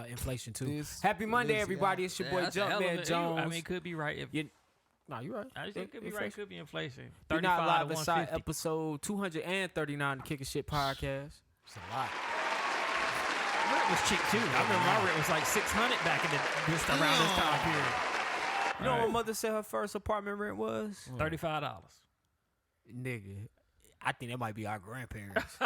inflation too. Happy Monday, everybody. It's your boy Jumpman Jones. I mean, could be right. No, you're right. I just think it could be right. Could be inflation. You're not live inside episode 239 of the Kickin' Shit podcast. It's a lot. Rent was cheap too. I remember my rent was like $600 back in around this time period. You know what my mother said her first apartment rent was? $35. Nigga, I think that might be our grandparents.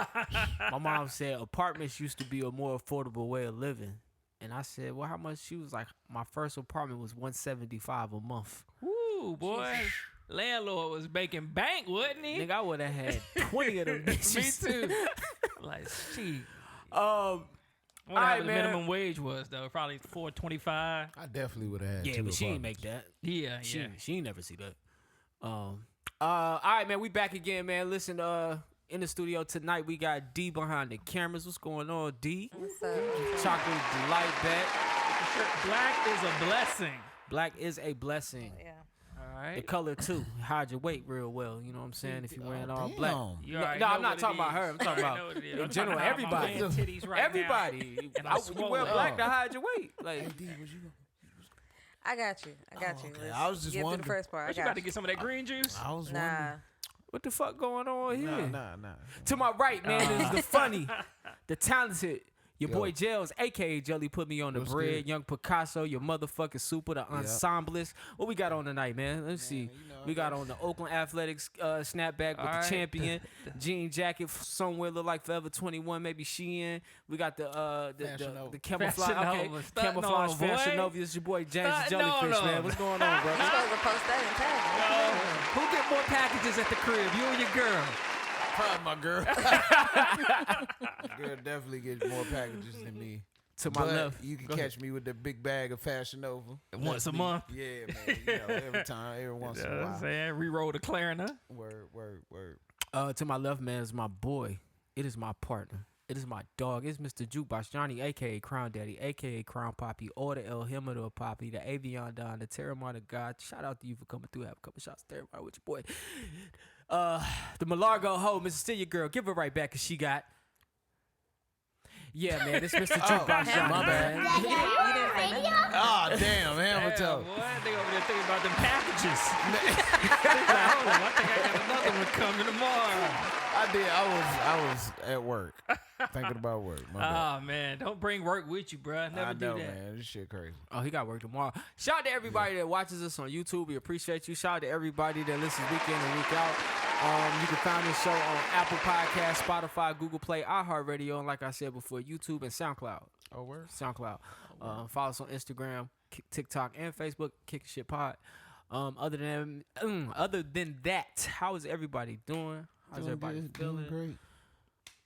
My mom said apartments used to be a more affordable way of living. And I said, well, how much? She was like, my first apartment was $175 a month. Woo, boy. Landlord was making bank, wasn't he? Nigga, I would have had 20 of them bitches. Me too. Like, shit. I wonder how the minimum wage was, though. Probably $4.25. I definitely would have had Yeah, but she ain't make that. Yeah. She ain't never see that. All right, man, we back again, man. Listen, in the studio tonight, we got D behind the cameras. What's going on, D? What's up? Chocolate Delight back. Black is a blessing. Black is a blessing. Yeah. All right. The color, too. Hide your weight real well. You know what I'm saying? If you're wearing all damn. black. No, I'm not talking about her. I'm talking about, in general, everybody. Everybody. You wear black to hide your weight. Like, Hey, D, was you? I got you. Okay. I was just get wondering. to the first part. But you about to get some of that green juice? I was Nah. wondering. what the fuck going on here? Nah. To my right, man, is the funny, the talented, your boy Gels, a.k.a. Jelly, put me on the What's bread. good? Young Picasso, your motherfucking super, the ensemblist. What we got on tonight, man? Let's see. We got on the Oakland Athletics snapback with the champion. Jean jacket, somewhere look like Forever 21, maybe Shein. We got the camouflage. Okay. Camouflage Fashion Nova. This is your boy James Jellyfish, man. What's going on, bro? You're supposed to post that and tag me. Who get more packages at the crib? You or your girl? Probably my girl. Girl definitely gets more packages than me. To my left. You can catch me with the big bag of Fashion Nova. Once a month. Yeah, man. You know, every once in a while. Saying re-roll the Clarina. Word. To my left, man, is my boy. It is my partner. It is my dog. It's Mr. Jukebox Johnny, a.k.a. Crown Daddy, a.k.a. Crown Poppy, or the El Himmador Poppy, the Avion Don, the Terramana God. Shout out to you for coming through. Have a couple shots there with your boy. The Malargo Ho, Mrs. Still Your Girl. Give her right back, because she got... Yeah, man, it's Mr. Jukebox Johnny. My bad. You didn't say nothing. Oh, damn, Hammer toe. Boy, they over there thinking about them packages. Hold on, I think I got another one coming tomorrow. I did. I was at work. Thinking about work. My bad. Oh, man. Don't bring work with you, bro. Never I do know, that. man. This shit crazy. Oh, he got work tomorrow. Shout out to everybody that watches us on YouTube. We appreciate you. Shout out to everybody that listens week in and week out. You can find this show on Apple Podcasts, Spotify, Google Play, iHeartRadio, and like I said before, YouTube and SoundCloud. Oh, word? SoundCloud. Follow us on Instagram, TikTok, and Facebook, Kickin' Shit Pod. Other than that, how is everybody doing? How's everybody feeling? Great.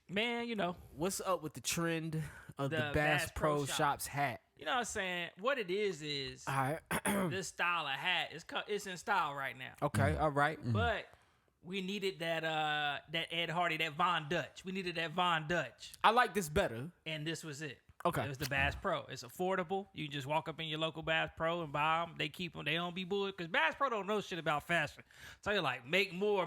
Man, you know. What's up with the trend of the The Bass Pro Shop. Shop's hat? You know what I'm saying? What it is All right. this style of hat. It's in style right now. Okay, all right. But we needed that Ed Hardy, that Von Dutch. We needed that Von Dutch. I like this better. And this was it. Okay. It was the Bass Pro. It's affordable. You can just walk up in your local Bass Pro and buy them. They keep them. They don't be bullied. Because Bass Pro don't know shit about fashion. So you're like, make more.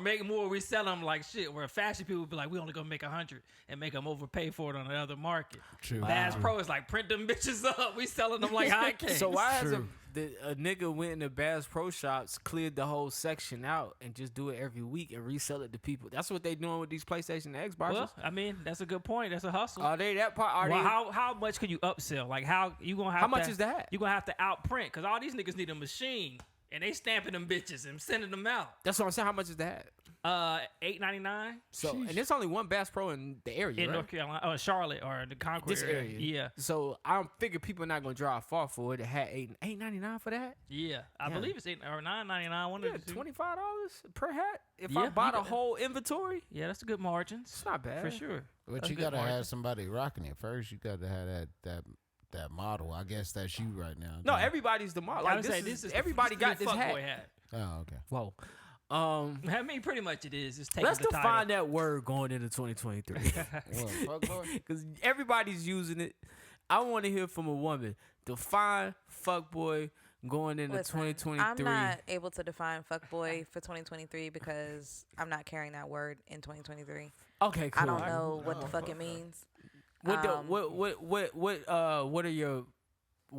We sell them like shit. Where fashion people be like, we only going to make 100 and make them overpay for it on the other market. True. Bass Pro is like, print them bitches up. We selling them like hotcakes. So why has a nigga went in the Bass Pro Shops, cleared the whole section out, and just do it every week and resell it to people? That's what they doing with these PlayStation and Xboxes. Well, I mean, that's a good point. That's a hustle. Are they that part? How much can you upsell? Like how you gonna have? How much is that? You gonna have to outprint because all these niggas need a machine and they stamping them bitches and sending them out. That's what I'm saying. How much is that? $8.99. So, and there's only one Bass Pro in the area, in right? North Carolina, or Charlotte, or the Concord This area. Yeah, So I don't figure people are not gonna drive far for it. To have $8.99 for that. yeah. I believe it's $8 or $9.99. One Yeah, of the two. $25 per hat. If Yeah, I buy you the got- whole inventory, Yeah, that's a good margins. it's not bad For sure. But That's you good gotta margin. have somebody rocking it first. You gotta have that model. I guess that's you right now. No, everybody's the model. I Like would say this is everybody got this hat. fuckboy hat. Oh, okay. Whoa. I mean, pretty much it is. It's taking Let's the title. define that word going into 2023. What, fuckboy? Because everybody's using it. I want to hear from a woman. Define fuckboy going into Listen, 2023. I'm not able to define fuckboy for 2023 because I'm not carrying that word in 2023. Okay, cool. I don't know what the fuck it means. What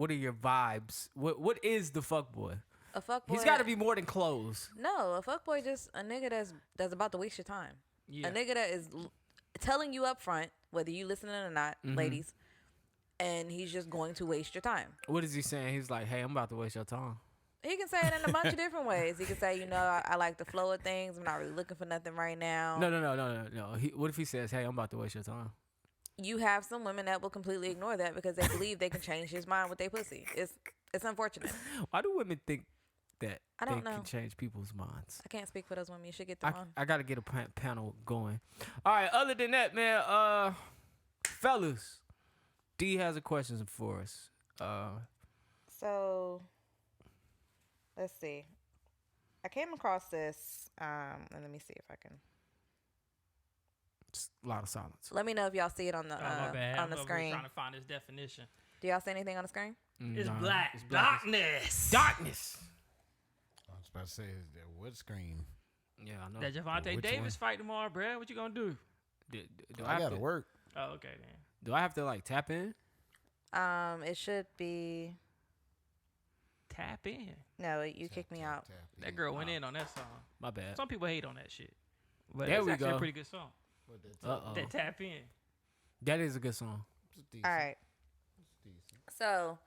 are your vibes? What is the fuckboy? A fuckboy. He's got to be more than clothes. No, a fuckboy just a nigga that's about to waste your time. Yeah. A nigga that is telling you up front, whether you listening or not, ladies, and he's just going to waste your time. What is he saying? He's like, hey, I'm about to waste your time. He can say it in a bunch of different ways. He can say, I like the flow of things. I'm not really looking for nothing right now. No. What if he says, hey, I'm about to waste your time? You have some women that will completely ignore that because they believe they can change his mind with their pussy. It's unfortunate. Why do women think that I don't they know. can change people's minds? I can't speak for those women. You should get them on. I got to get a panel going. All right, other than that, man, fellas, D has a question for us. So, let's see. I came across this, and let me see if I can. Just a lot of silence. Let me know if y'all see it on the my bad. on the I'm screen. trying to find this definition. Do y'all see anything on the screen? It's Nah, black. it's black. Darkness. I was about to say, is that what screen? Yeah, I know. That Javante Which Davis fight tomorrow, bruh. What you gonna do? Do I have gotta to, work. Oh, okay then. Do I have to like tap in? It should be. Tap in. No, you kicked me out. That girl went in on that song. My bad. Some people hate on that shit, but There it's we actually go. a pretty good song. Uh-oh. That tap in. That is a good song. All right. So,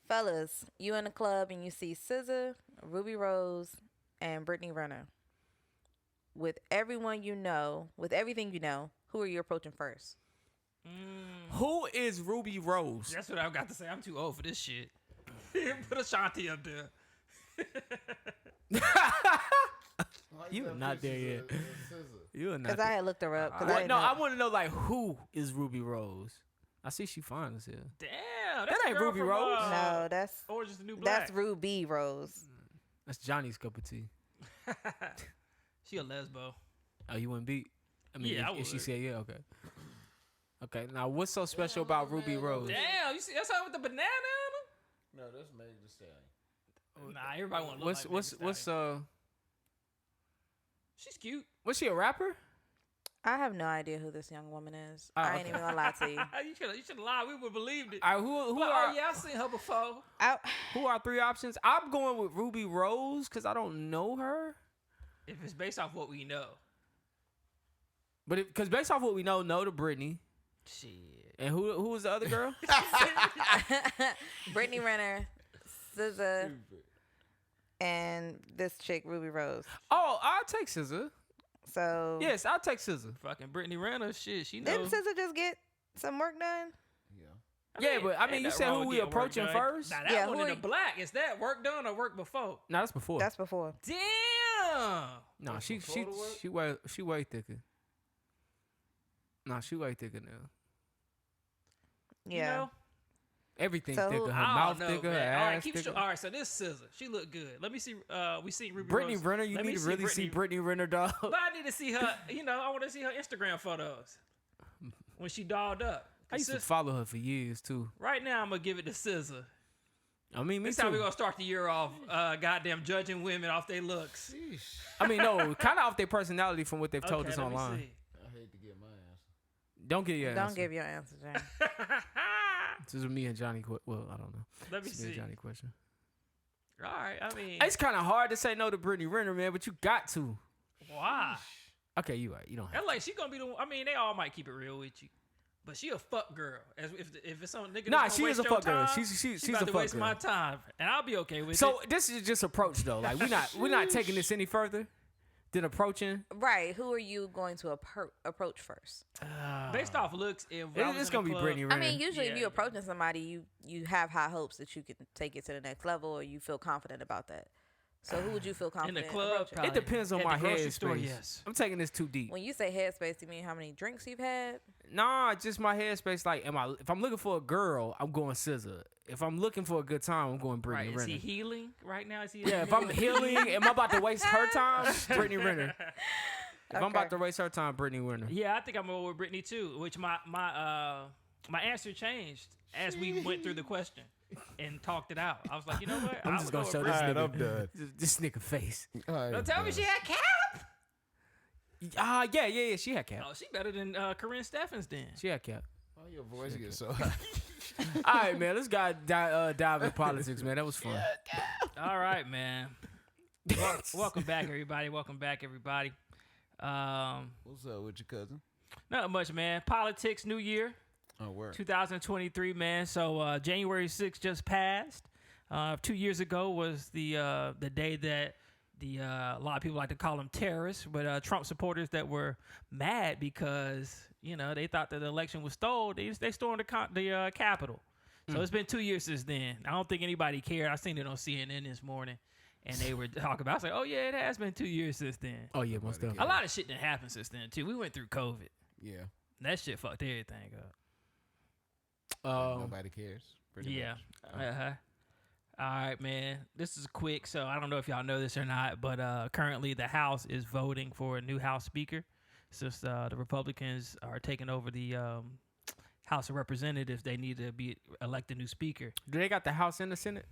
fellas, you in the club and you see SZA, Ruby Rose, and Brittany Renner. With everyone you know, with everything you know, who are you approaching first? Who is Ruby Rose? That's what I've got to say. I'm too old for this shit. Put Ashanti up there. You are not there yet. You are not. Because I had looked her up. 'cause I What? didn't No, know. I want to know like who is Ruby Rose? I see she fine as hell. Damn, that's That ain't the girl Ruby from, Rose. No, that's Orange is the New Black. that's Ruby Rose. That's Johnny's cup of tea. She a lesbo. Oh, you wouldn't beat? I mean, Yeah, I if she would. said yeah, okay. Okay, now what's so special about Ruby Rose? Damn, you see that's how with the banana on No, that's Meg Thee Stallion. him? Nah, everybody want to look What's like She's cute. was she a rapper? I have no idea who this young woman is. Oh, I ain't okay. even gonna lie to you. You should lie. We would have believed it. All right, who Like, are oh yeah, I've seen her before. who are three options? I'm going with Ruby Rose because I don't know her. If it's based off what we know. But because based off what we know to Brittany. Shit. And who was the other girl? Brittany Renner, SZA, and this chick Ruby Rose. Oh, I'll take SZA. So Yes, I'll take SZA. Fucking Brittany Renner, shit, she didn't knows. SZA just get some work done? Yeah, but I mean, ain't you nothing said wrong who with we getting work approaching done. first? Nah, that Yeah, one who in are the black. Is that work done or work before? No, that's before. That's before. Damn. No, she way thicker. No, she way thicker now. Yeah. You know? Everything So thicker. who- Her I mouth don't know, thicker. Her man. All right, ass keep thicker. all right, so this SZA, she look good. Let me see. We see Ruby Brittany Rose. Renner, you Let me need to really see Brittany Renner, dog. But I need to see her. I want to see her Instagram photos when she dolled up. I used to follow her for years too. Right now, I'm gonna give it to SZA. I mean, me This too. time we're gonna start the year off. Goddamn, judging women off their looks. I mean, no, kind of off their personality from what they've told Okay, us let me online. see. I hate to get my answer. Don't get your Don't answer. give your answer, Jane. This is me and Johnny. Well, I don't know. Let me It's me and see. Johnny question. All right, I mean, It's kind of hard to say no to Brittany Renner, man, but you got to. why? Okay, you right. You don't have That's like she gonna be the. I mean, they all might keep it real with you, but she a fuck girl. As if it's some nigga. Nah, that's she gonna is a waste your fuck girl. time, She's about a to fuck waste girl. my time, and I'll be okay with it. So this is just approach though. Like we're not taking this any further than approaching. Right. Who are you going to approach first? based off looks, if I was It's in gonna the be club- Brittany I Renner. mean, usually if Yeah, you're approaching somebody, you have high hopes that you can take it to the next level, or you feel confident about that. So who would you feel in confident the club. approaching? Probably. It depends on At my the grocery store, headspace. yes. I'm taking this too deep. When you say headspace, you mean how many drinks you've had? Nah, just my headspace. Like, if I'm looking for a girl, I'm going SZA. If I'm looking for a good time, I'm going Brittany Right? Is Renner. he healing right now? Is he? Yeah, if I'm healing, am I about to waste her time? Brittany Renner. If I'm about Okay. to waste her time, Brittany Renner. Yeah, I think I'm over with Brittany too. Which my answer changed as we went through the question and talked it out. I was like, you know what? I'm I just would gonna go show with this Brittany. nigga. I'm done. This nigga face. Don't tell me she had cap. Yeah, she had cap. Oh, she better than Corinne Steffens then. She had cap. Oh your voice gets so high? All right, man. Let's dive into politics, man. That was fun. All right, man. Welcome back, everybody. What's up with your cousin? Not much, man. Politics, new year. Oh, word. 2023, man. So January 6th just passed. 2 years ago was the day that a lot of people like to call them terrorists, but Trump supporters that were mad because they thought that the election was stolen. They stormed the Capitol. So it's been 2 years since then. I don't think anybody cared. I seen it on CNN this morning, and they were talking about. I was like, oh yeah, it has been 2 years since then. Oh yeah, most definitely. A lot of shit didn't happen since then too. We went through COVID. Yeah. That shit fucked everything up. Nobody cares. Pretty much. Uh-huh. All right, man. This is quick, so I don't know if y'all know this or not, but currently the House is voting for a new House Speaker since the Republicans are taking over the House of Representatives. They need to elect a new Speaker. Do they got the House and the Senate?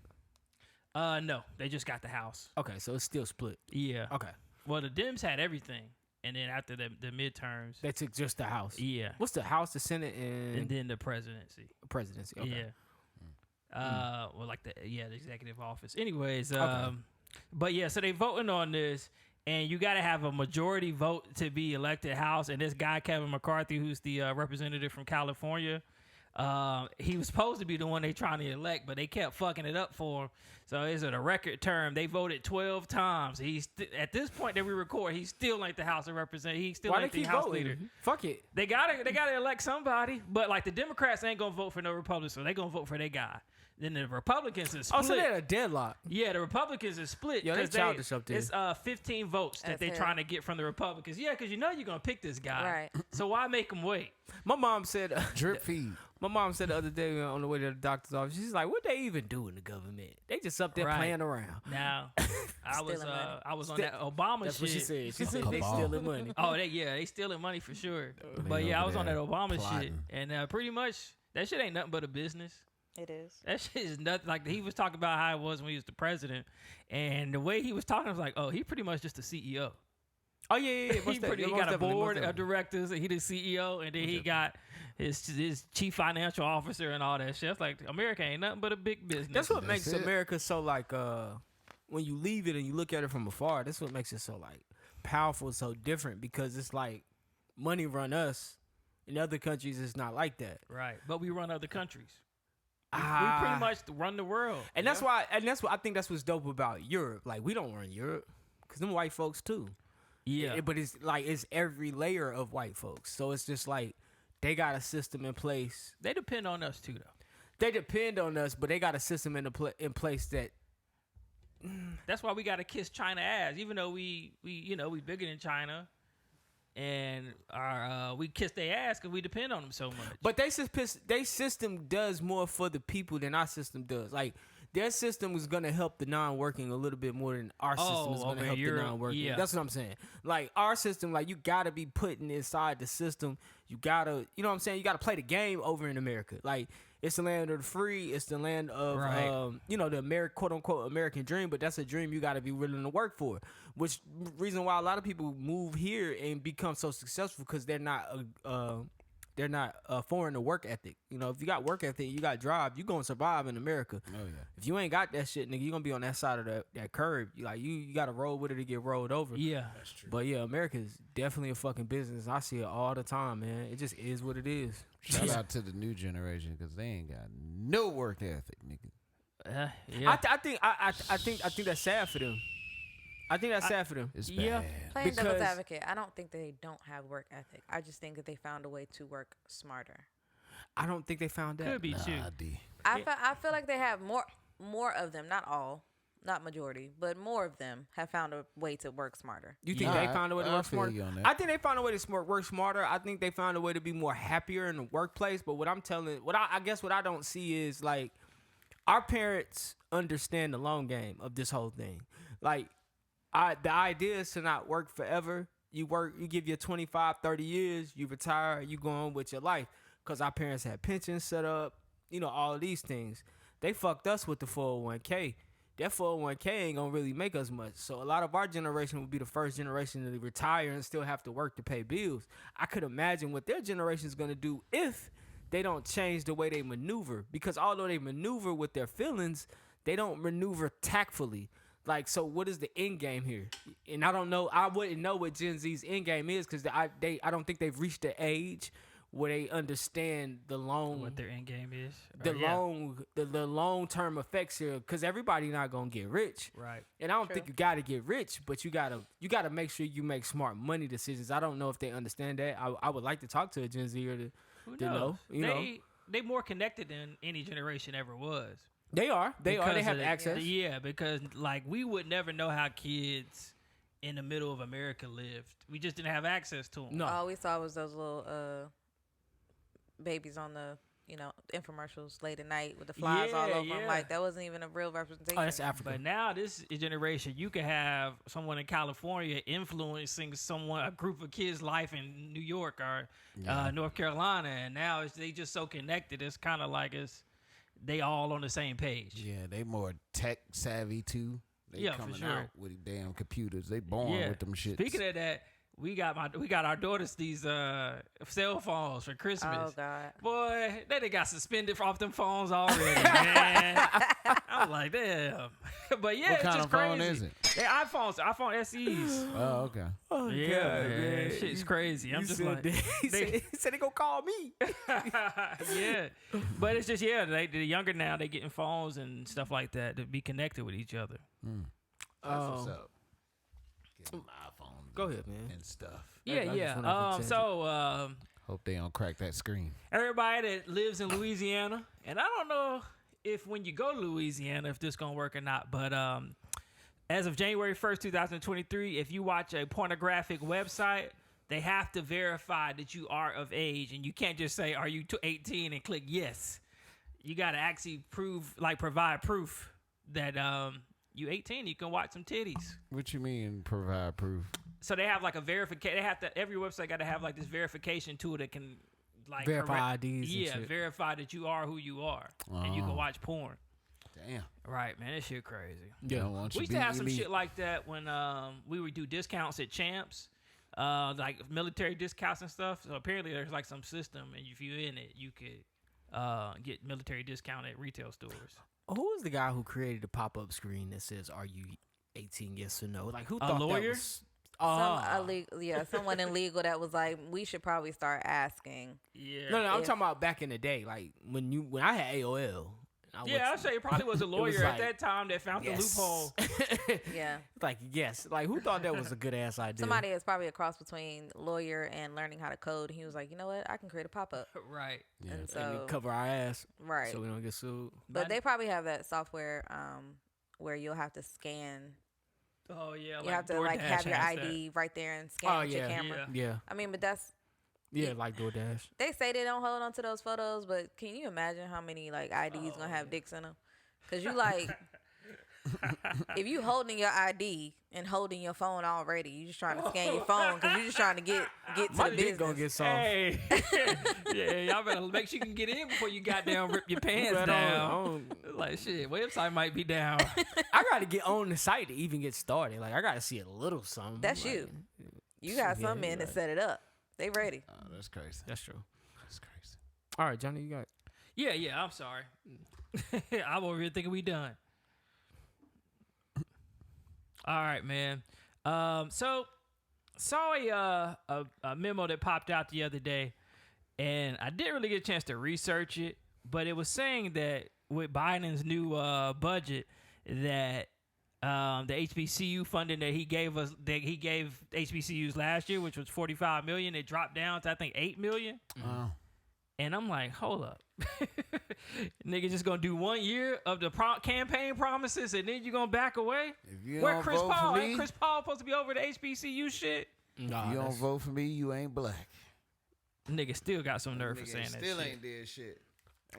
No, they just got the House. Okay, so it's still split. Yeah. Okay. Well, the Dems had everything, and then after the midterms, they took just the House. Yeah. What's the House, the Senate, and then the presidency? Presidency. Okay. Yeah. Well, like the executive office. Anyways, but yeah, so they voting on this, and you got to have a majority vote to be elected House. And this guy Kevin McCarthy, who's the representative from California, he was supposed to be the one they trying to elect, but they kept fucking it up for him. So it's a record term. They voted 12 times. He's at this point that we record, he's still like the House of Representatives. He's still like the House leader. Fuck it. They gotta elect somebody, but like the Democrats ain't gonna vote for no Republicans, so they gonna vote for their guy. Then the Republicans is split. Oh, so they're a deadlock. Yeah, the Republicans is split. Yo, they childish up there. It's 15 votes that they're trying to get from the Republicans. Yeah, because you're going to pick this guy. Right. So why make them wait? My mom said... Drip feed. My mom said the other day on the way to the doctor's office, she's like, what they even do in the government? They just up there playing around. Now, I was on that Obama That's shit. what she said. She said they stealing money. Oh, they stealing money for sure. But yeah, I was on that Obama shit. And pretty much, that shit ain't nothing but a business. It is. That shit is nothing. Like, he was talking about how it was when he was the president. And the way he was talking, I was like, oh, he pretty much just a CEO. Oh, yeah. He got a board of directors, and he the CEO, and then he got his chief financial officer and all that shit. It's like, America ain't nothing but a big business. That's what makes America so, like, when you leave it and you look at it from afar, that's what makes it so, like, powerful, so different, because it's like money run us. In other countries, it's not like that. Right. But we run other countries. We pretty much run the world. And that's why I think that's what's dope about Europe. Like, we don't run Europe, because them white folks, too. Yeah. But it's like, it's every layer of white folks. So it's just like, they got a system in place. They depend on us too, though. They depend on us, but they got a system in place that. That's why we got to kiss China ass, even though we bigger than China, and we kiss their ass because we depend on them so much. But they system does more for the people than our system does. Like, their system is gonna help the non-working a little bit more than our system is gonna help the non-working. Yeah. That's what I'm saying. Like, our system, like, you gotta be putting inside the system. You gotta, you know what I'm saying? You gotta play the game over in America. Like, it's the land of the free. It's the land of, the quote unquote American dream. But that's a dream you gotta be willing to work for. Which reason why a lot of people move here and become so successful, because they're not foreign to work ethic. You know, if you got work ethic, you got drive, you gonna survive in America. Oh yeah. If you ain't got that shit, nigga, you gonna be on that side of that curve. You gotta roll with it to get rolled over. Yeah, that's true. But yeah, America's definitely a fucking business. I see it all the time, man. It just is what it is. Shout out to the new generation, because they ain't got no work ethic, nigga. Yeah. I think that's sad for them. I think that's sad for them. It's Yeah. bad. Playing devil's advocate, I don't think they don't have work ethic. I just think that they found a way to work smarter. I don't think they found that. Could be too. I feel like they have more of them, not all, not majority, but more of them have found a way to work smarter. You think they found a way to work smarter? I think they found a way to work smarter. I think they found a way to be more happier in the workplace. But what I don't see is, like, our parents understand the long game of this whole thing. Like, the idea is to not work forever. You give your 25, 30 years, you retire, you go on with your life. Because our parents had pensions set up, all of these things. They fucked us with the 401k. That 401k ain't going to really make us much. So a lot of our generation will be the first generation to retire and still have to work to pay bills. I could imagine what their generation is going to do if they don't change the way they maneuver, because although they maneuver with their feelings, they don't maneuver tactfully. Like, so what is the end game here? And I don't know. I wouldn't know what Gen Z's end game is, because I don't think they've reached the age where they understand what their end game is, the long term effects here. Because everybody not gonna get rich, right? And I don't think you gotta get rich, but you gotta make sure you make smart money decisions. I don't know if they understand that. I would like to talk to a Gen Z or to know. They more connected than any generation ever was. They are. They have access. Yeah, because like we would never know how kids in the middle of America lived. We just didn't have access to them. No. All we saw was those little babies on the infomercials late at night with the flies all over them. Like, that wasn't even a real representation. Oh, that's Africa. But now this generation, you can have someone in California influencing a group of kids' life in New York or North Carolina, and now they just so connected. It's kind of like they all on the same page. Yeah, they more tech savvy too. They coming out with damn computers. They born with them shits. Speaking of that, we got our daughters these cell phones for Christmas. Oh God, boy, they got suspended off them phones already, man. I'm like, damn. But yeah, what it's kind just of crazy. phone is it? They're iPhone SEs. Oh, okay. Oh, yeah, God, man. Shit's crazy. I'm just like, he said they gonna call me. yeah, but it's just the younger now, they getting phones and stuff like that to be connected with each other. That's what's up. Getting iPhones. Go ahead, man. And stuff. So hope they don't crack that screen. Everybody that lives in Louisiana, and I don't know if when you go to Louisiana if this gonna work or not, but as of January 1st, 2023, if you watch a pornographic website, they have to verify that you are of age, and you can't just say, "Are you 18?" and click yes. You gotta actually provide proof that you 18. You can watch some titties. What you mean provide proof? So they have like a verification. They have to. Every website got to have like this verification tool that can like verify IDs. Yeah, and shit. verify that you are who you are, and you can watch porn. Damn. Right, man, that shit crazy. Yeah, we used to have some shit like that when we would do discounts at Champs, like military discounts and stuff. So apparently there's like some system, and if you're in it, you could get military discount at retail stores. Who was the guy who created the pop-up screen that says, "Are you 18? Yes or no?" Like, who thought lawyer? that was? Someone in legal that was like, we should probably start asking. Yeah. No, I'm talking about back in the day, like when I had AOL. I'll say it probably was a lawyer at that time that found the loophole. Yeah. Like, yes. Like, who thought that was a good ass idea? Somebody is probably a cross between lawyer and learning how to code. And he was like, you know what? I can create a pop-up. Right. Yeah. And so and cover our ass. Right. So we don't get sued. But they probably have that software where you'll have to scan. Oh, yeah. You have to like have your ID right there and scan with your camera. Yeah. I mean, but that's. Yeah, like DoorDash. They say they don't hold on to those photos, but can you imagine how many like IDs gonna have dicks in them? Cause you like, if you holding your ID and holding your phone already, you just trying to scan your phone because you just trying to get to My the dick business. gonna get soft. Hey. Yeah, y'all better make sure you can get in before you goddamn rip your pants down. Like, shit, website might be down. I gotta get on the site to even get started. Like, I gotta see a little something. That's like, you. You got some men that set it up. They ready. Oh, that's crazy. That's true. That's crazy. All right, Johnny, you got it. Yeah, I'm sorry. I'm over here thinking we done. All right, man. So saw a memo that popped out the other day, and I didn't really get a chance to research it, but it was saying that with Biden's new budget, that the HBCU funding that he gave HBCUs last year, which was $45 million, it dropped down to I think $8 million. Wow. And I'm like, hold up, nigga, just gonna do 1 year of the campaign promises, and then you gonna back away? If you Where don't Chris vote Paul? for Ain't me, Chris Paul supposed to be over the HBCU shit? Nah, if you don't vote for me, you ain't black. Nigga still got some nerve for Nigga saying that still shit. ain't did shit.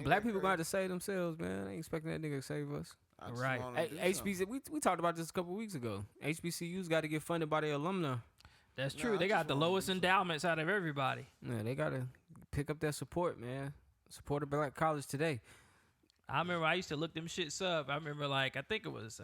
Black people gonna have to save themselves, man. I ain't expecting that nigga to save us. Right. HBC, we talked about this a couple weeks ago. HBCUs got to get funded by their alumni. That's true. Nah, They I got just the wanna lowest do endowments out of everybody. Yeah, they got to pick up that support, man. Support a black college today. I remember I used to look them shits up. I remember I think it was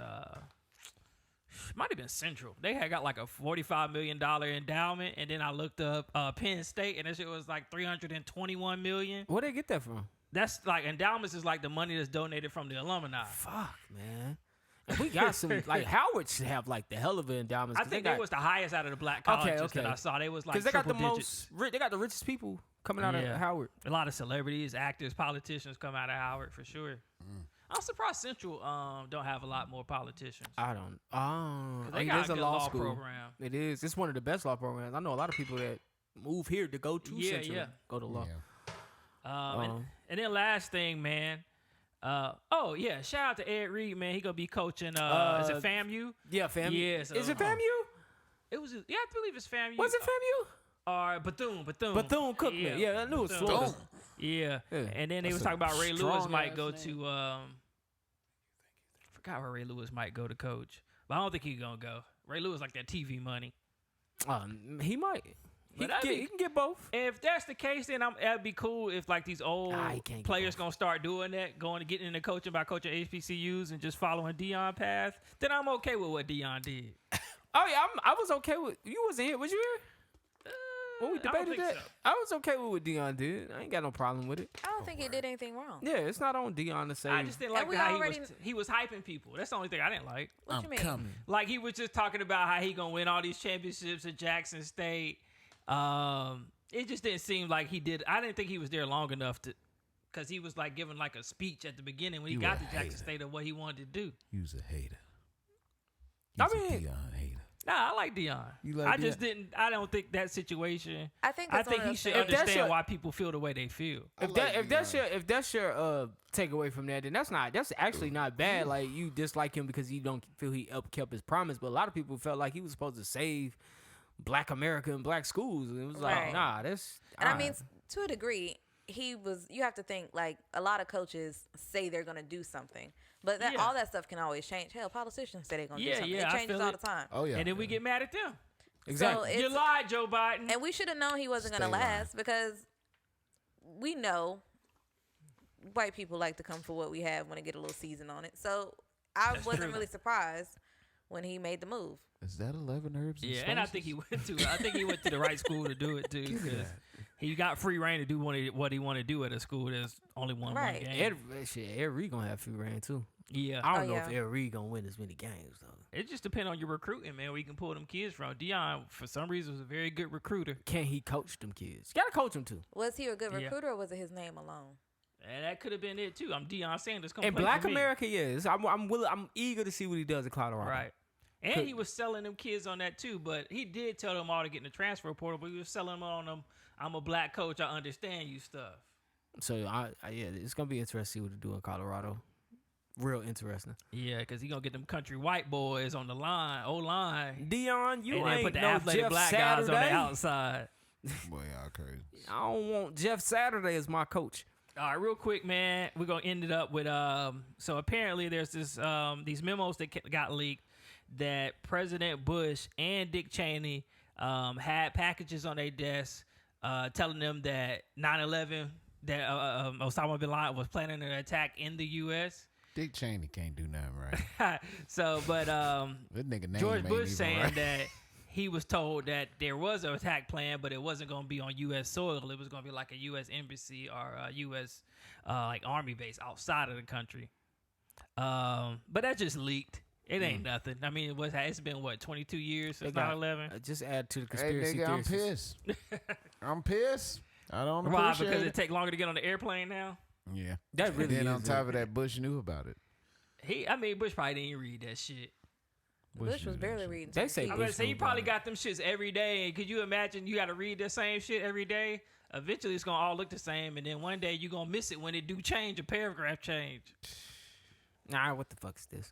might have been Central. They had got like a $45 million endowment, and then I looked up Penn State, and that shit was like $321 million. Where'd they get that from? That's like endowments is like the money that's donated from the alumni. Fuck, man. And we got some like Howard should have like the hell of an endowments. I think they was the highest out of the black colleges that I saw. They was like because they got the digits. they got the richest people coming out of Howard. A lot of celebrities, actors, politicians come out of Howard for sure. I'm surprised Central don't have a lot more politicians. I don't. They got a good law program. It is. It's one of the best law programs. I know a lot of people that move here to go to Central. Go to law. And then last thing, man. Shout out to Ed Reed, man. He gonna be coaching. Is it FAMU? Yeah, FAMU. Yeah, is it FAMU? It was. Yeah, I believe it's FAMU. Was it FAMU? Or Bethune. Bethune-Cookman. Yeah, I knew it was Florida. Yeah. And then they was talking about Ray Lewis might go to. Forgot where Ray Lewis might go to coach, but I don't think he's gonna go. Ray Lewis like that TV money. He might. He can get both. If that's the case, then that'd be cool if like these old players gonna start doing that, going to getting into coaching by coaching HBCUs and just following Deion path. Then I'm okay with what Deion did. Oh yeah, I was okay with. You wasn't here, was you here? When we debated that, I was okay with what Deion did. I ain't got no problem with it. I don't think he did anything wrong. Yeah, it's not on Deion to say. I just didn't like how he was hyping people. That's the only thing I didn't like. What you mean? Coming. Like he was just talking about how he gonna win all these championships at Jackson State. It just didn't seem like he did. I didn't think he was there long enough to, because he was like giving like a speech at the beginning when he got to Jackson State of what he wanted to do. He was a hater. I mean, Deion hater. Nah, I like Deion. I just didn't. I don't think that situation. I think he should understand why people feel the way they feel. If that's your takeaway from that, then that's actually not bad. Like you dislike him because you don't feel he kept his promise, but a lot of people felt like he was supposed to save Black America and black schools. And it was like, nah, that's. And I mean, to a degree, he was. You have to think like a lot of coaches say they're gonna do something, but all that stuff can always change. Hell, politicians say they're gonna do something. It changes all the time. Oh yeah. And then we get mad at them. Exactly. So you lied, Joe Biden. And we should have known he wasn't gonna last because we know white people like to come for what we have when they get a little season on it. So I wasn't really surprised when he made the move. Is that 11 herbs? And spices? And I think he went to the right school to do it too. Because he got free reign to do what he wanted to do at a school that's only won one game. Ed Reed gonna have free reign too. Yeah, I don't know if Ed Reed gonna win as many games though. It just depends on your recruiting, man. Where you can pull them kids from. Deion, for some reason, was a very good recruiter. Can he coach them kids? You gotta coach them too. Was he a good recruiter or was it his name alone? And that could have been it too. I'm Deion Sanders. In Black America, yes. I'm eager to see what he does in Colorado. Right. And he was selling them kids on that too, but he did tell them all to get in the transfer portal, but he was selling them on them, I'm a black coach, I understand you stuff. So, it's going to be interesting to see what to do in Colorado. Real interesting. Yeah, because he's going to get them country white boys on the line, O-line. Deion, you ain't put the no athletic Jeff black Saturday. guys on the outside. Boy, y'all crazy. I don't want Jeff Saturday as my coach. All right, real quick, man. We're going to end it up with, so apparently there's this these memos that got leaked that President Bush and Dick Cheney had packages on their desks telling them that 9/11, that Osama bin Laden was planning an attack in the U.S. Dick Cheney can't do nothing right. That nigga name George Bush saying right. that he was told that there was an attack plan, but it wasn't going to be on U.S. soil. It was going to be like a U.S. embassy or a U.S. Like army base outside of the country. But that just leaked. It ain't nothing. I mean, it's been, 22 years since 9/11? Just add to the conspiracy theories. I'm pissed. I'm pissed. I don't appreciate Why? Because it take longer to get on the airplane now? Yeah. That really then on top of that, Bush knew about it. Bush probably didn't read that shit. Bush was barely reading. They say I'm going to say he probably got them shits every day. Could you imagine you got to read the same shit every day? Eventually, it's going to all look the same, and then one day you're going to miss it when it do change, a paragraph change. Nah, what the fuck is this?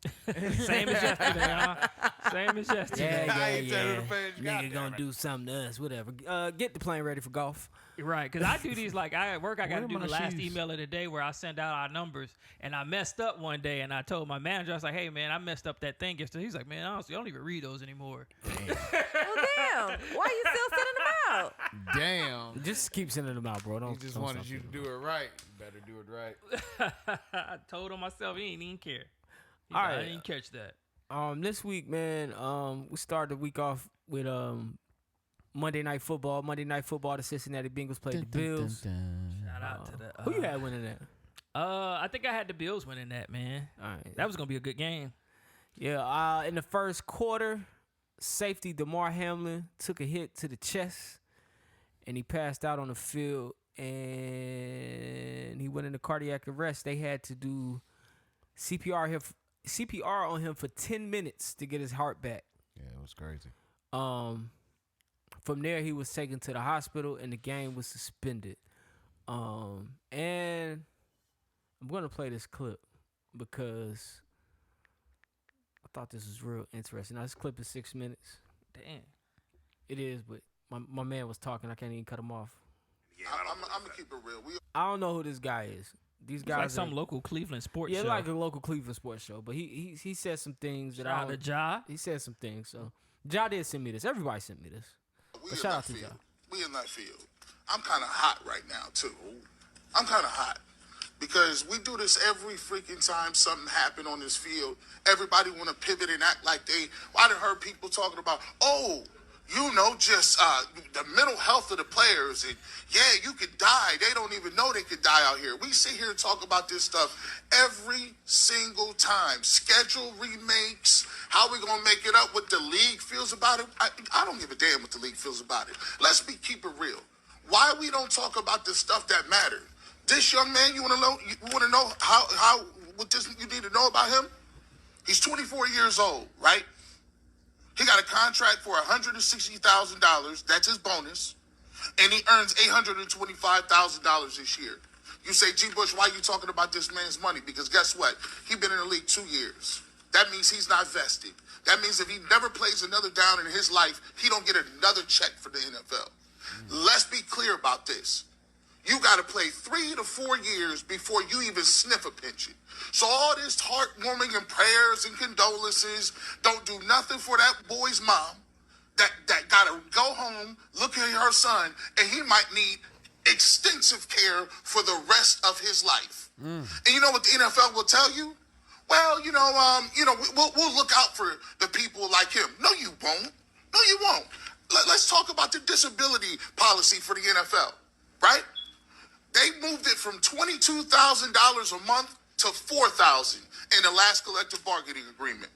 Same as yesterday, huh? Same as yesterday. Yeah. Nigga gonna do something to us, whatever. Get the plane ready for golf. Right, because I do these, like, at work, I got to do the last email of the day where I send out our numbers, and I messed up one day, and I told my manager, I was like, hey, man, I messed up that thing yesterday. He's like, man, honestly, I don't even read those anymore. Well, damn. Why you still sending them out? Damn. Just keep sending them out, bro. He just wanted you to do it right. You better do it right. I told him myself, he ain't even care. All right. I didn't catch that. This week, man, we started the week off with Monday Night Football. Monday Night Football, the Cincinnati Bengals played the Bills. Shout out to the. Who you had winning that? I think I had the Bills winning that, man. All right. That was gonna be a good game. Yeah. In the first quarter, safety Damar Hamlin took a hit to the chest, and he passed out on the field, and he went into cardiac arrest. They had to do CPR on him for 10 minutes to get his heart back. Yeah, it was crazy. From there, he was taken to the hospital, and the game was suspended. And I'm going to play this clip because I thought this was real interesting. Now, this clip is 6 minutes. Damn. It is, but my man was talking. I can't even cut him off. Yeah, I'm going to keep it real. I don't know who this guy is. These guys like some local Cleveland sports show. Yeah, like a local Cleveland sports show. But he said some things that Shout out to Ja. He said some things. So Ja did send me this. Everybody sent me this. But shout out to Ja. We in that field. I'm kind of hot right now too. I'm kind of hot because we do this every freaking time something happen on this field. Everybody want to pivot and act like they. I done heard people talking about, just the mental health of the players, and you could die. They don't even know they could die out here. We sit here and talk about this stuff every single time. Schedule remakes, how we gonna make it up, what the league feels about it. I don't give a damn what the league feels about it. Let's keep it real. Why we don't talk about the stuff that matters? This young man, you wanna know how what this you need to know about him? He's 24 years old, right? He got a contract for $160,000. That's his bonus. And he earns $825,000 this year. You say, G. Bush, why are you talking about this man's money? Because guess what? He's been in the league 2 years. That means he's not vested. That means if he never plays another down in his life, he don't get another check for the NFL. Let's be clear about this. You got to play 3 to 4 years before you even sniff a pension. So all this heartwarming and prayers and condolences don't do nothing for that boy's mom that got to go home, look at her son, and he might need extensive care for the rest of his life. And you know what the NFL will tell you? Well, we'll look out for the people like him. No, you won't. No, you won't. Let's talk about the disability policy for the NFL, right? They moved it from $22,000 a month to $4,000 in the last collective bargaining agreement.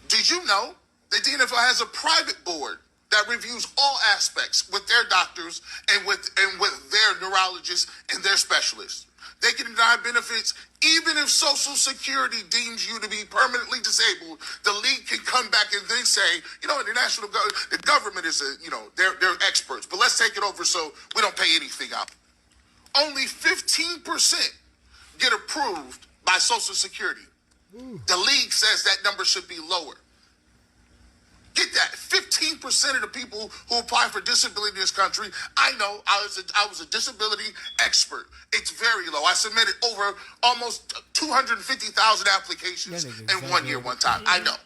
Did you know that the NFL has a private board that reviews all aspects with their doctors and with their neurologists and their specialists? They can deny benefits even if Social Security deems you to be permanently disabled. The league can come back and then say, the government is they're experts, but let's take it over so we don't pay anything out. Only 15% get approved by Social Security. The league says that number should be lower. Get that. 15% of the people who apply for disability in this country, I know, I was a disability expert. It's very low. I submitted over almost 250,000 applications in 1 year, one time. I know.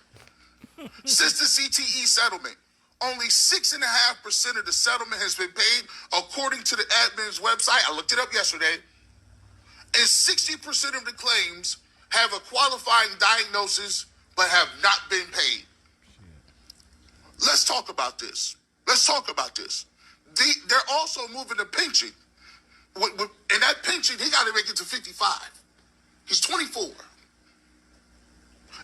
Since the CTE settlement, only 6.5% of the settlement has been paid, according to the admin's website. I looked it up yesterday. And 60% of the claims have a qualifying diagnosis but have not been paid. Let's talk about this. They're also moving the pension. And that pension, he got to make it to 55. He's 24. And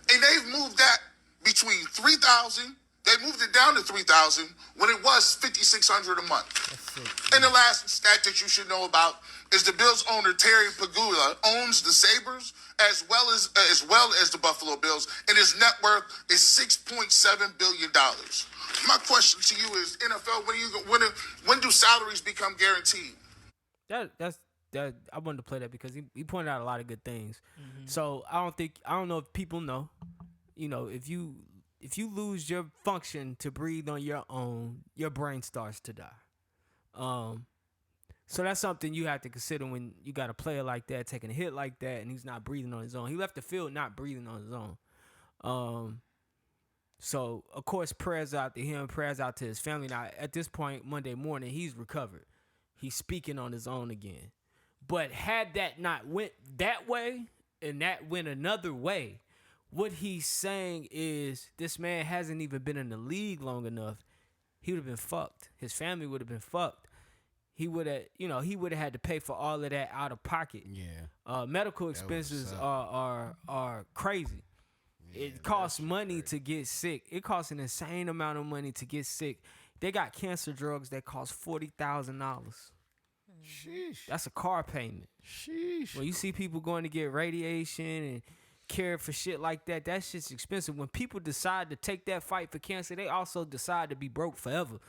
they've moved that between $3,000. They moved it down to $3,000 when it was $5,600 a month. And the last stat that you should know about is the Bills owner Terry Pagula owns the Sabres as well as the Buffalo Bills, and his net worth is $6.7 billion. My question to you is, NFL, when do salaries become guaranteed? That's I wanted to play that because he pointed out a lot of good things. So I don't know if people know, if you lose your function to breathe on your own, your brain starts to die. So that's something you have to consider when you got a player like that taking a hit like that, and he's not breathing on his own. He left the field not breathing on his own. So of course, prayers out to him, prayers out to his family. Now at this point, Monday morning, he's recovered. He's speaking on his own again. But had that not went that way and that went another way, what he's saying is this man hasn't even been in the league long enough. He would have been fucked. His family would have been fucked. He would have, he would have had to pay for all of that out of pocket. Yeah. Medical expenses are crazy. Yeah, it costs money to get sick. It costs an insane amount of money to get sick. They got cancer drugs that cost $40,000. Sheesh. That's a car payment. Sheesh. When you see people going to get radiation and care for shit like that, that shit's expensive. When people decide to take that fight for cancer, they also decide to be broke forever.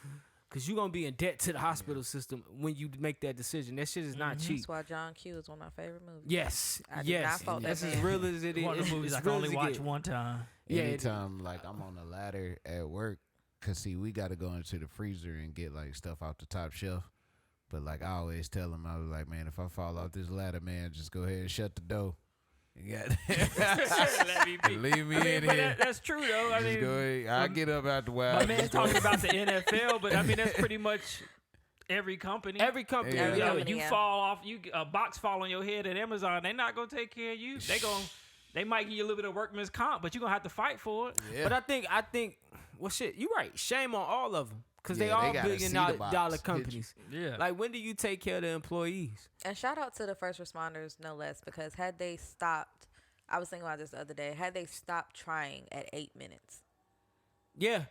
Because you're going to be in debt to the hospital system when you make that decision. That shit is not cheap. That's why John Q is one of my favorite movies. Yes. I did not fault That's that as man. real as it is. One of the movies I can only watch one time. Yeah, anytime like I'm on a ladder at work, cause see we got to go into the freezer and get like stuff off the top shelf. But like I always tell them, I was like, man, if I fall off this ladder, man, just go ahead and shut the door. You got Let me be. leave me in but here. that's true though. I Just mean, go ahead. I get up out the my wild. man's talking about the NFL, but I mean that's pretty much every company. Every company. Yeah. Every company, you yeah. fall off, a box fall on your head at Amazon. They're not gonna take care of you. They might give you a little bit of workman's comp, but you're gonna have to fight for it. Yeah. But I think, well, shit, you're right. Shame on all of them. Because they Yeah, all they gotta billion see the box. dollar companies. Yeah. Like, when do you take care of the employees? And shout out to the first responders, no less, because had they stopped, I was thinking about this the other day, had they stopped trying at 8 minutes, Yeah.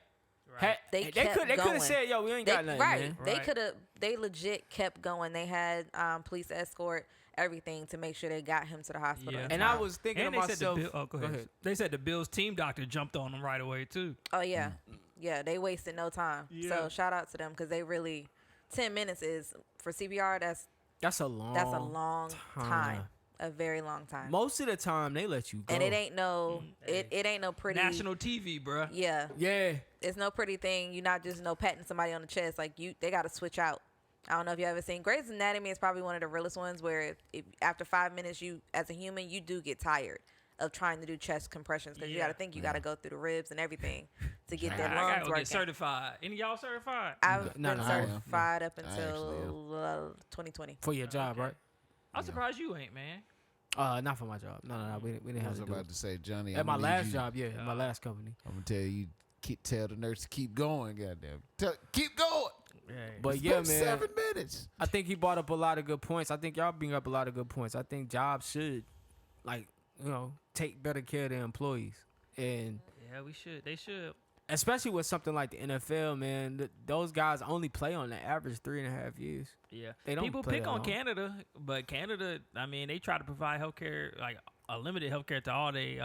Right. They They kept could have going. said, yo, we ain't got nothing, right. man. They Right. could have. They legit kept going. They had police escort, everything to make sure they got him to the hospital. Yeah. in And time. I was thinking And to they said myself, go ahead. They said the Bills team doctor jumped on them right away too. Oh yeah, yeah. They wasted no time. Yeah. So shout out to them because they really 10 minutes is for CPR. that's a long Time. A very long time. Most of the time, they let you go. And it ain't no. It ain't no pretty. National TV, bruh. Yeah. Yeah. It's no pretty thing. You're not just patting somebody on the chest. Like they got to switch out. I don't know if you ever seen Grey's Anatomy. Is probably one of the realest ones where if after 5 minutes, you as a human, you do get tired of trying to do chest compressions because you got to think you got to go through the ribs and everything to get their I lungs gotta go working. get certified. Any of y'all certified? I've No, been no, I am. certified up I until 2020. For your job, right? I'm surprised you ain't, man. Not for my job. No. We didn't I have was to do about it. to say, Johnny. At my last job, yeah. At my last company. I'm gonna tell you, tell the nurse to keep going. Goddamn, keep going. But It's yeah, been man. 7 minutes. I think he brought up a lot of good points. I think y'all bring up a lot of good points. I think jobs should, take better care of their employees. And Yeah, we should. They should. especially with something like the NFL, man, those guys only play on the average 3.5 years. Yeah. They don't People play pick that on long. Canada, but Canada, I mean, they try to provide healthcare, like a limited healthcare to all their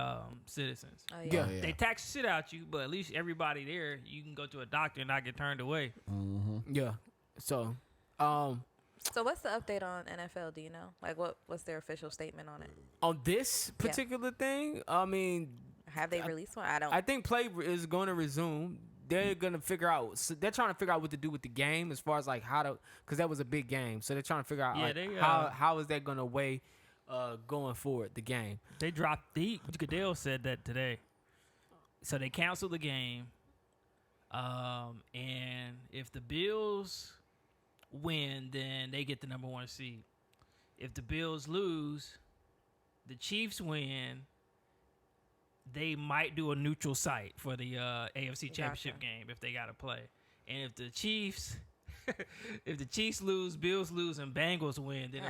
citizens. Oh, Yeah. Yeah. They tax shit out you, but at least everybody there, you can go to a doctor and not get turned away. Yeah. So, So what's the update on NFL? Do you know? Like what's their official statement on it? on this particular thing, I mean, Have they released one? I don't. I think play is going to resume. They're going to figure out. So they're trying to figure out what to do with the game as far as like how to, because that was a big game. So they're trying to figure out Yeah, like, they, how is that going to weigh going forward the game. They dropped Goodell said that today. So they canceled the game. And if the Bills win, then they get the number 1 seed. If the Bills lose, the Chiefs win, they might do a neutral site for the AFC Championship game if they got to play. And if the Chiefs lose, Bills lose, and Bengals win, then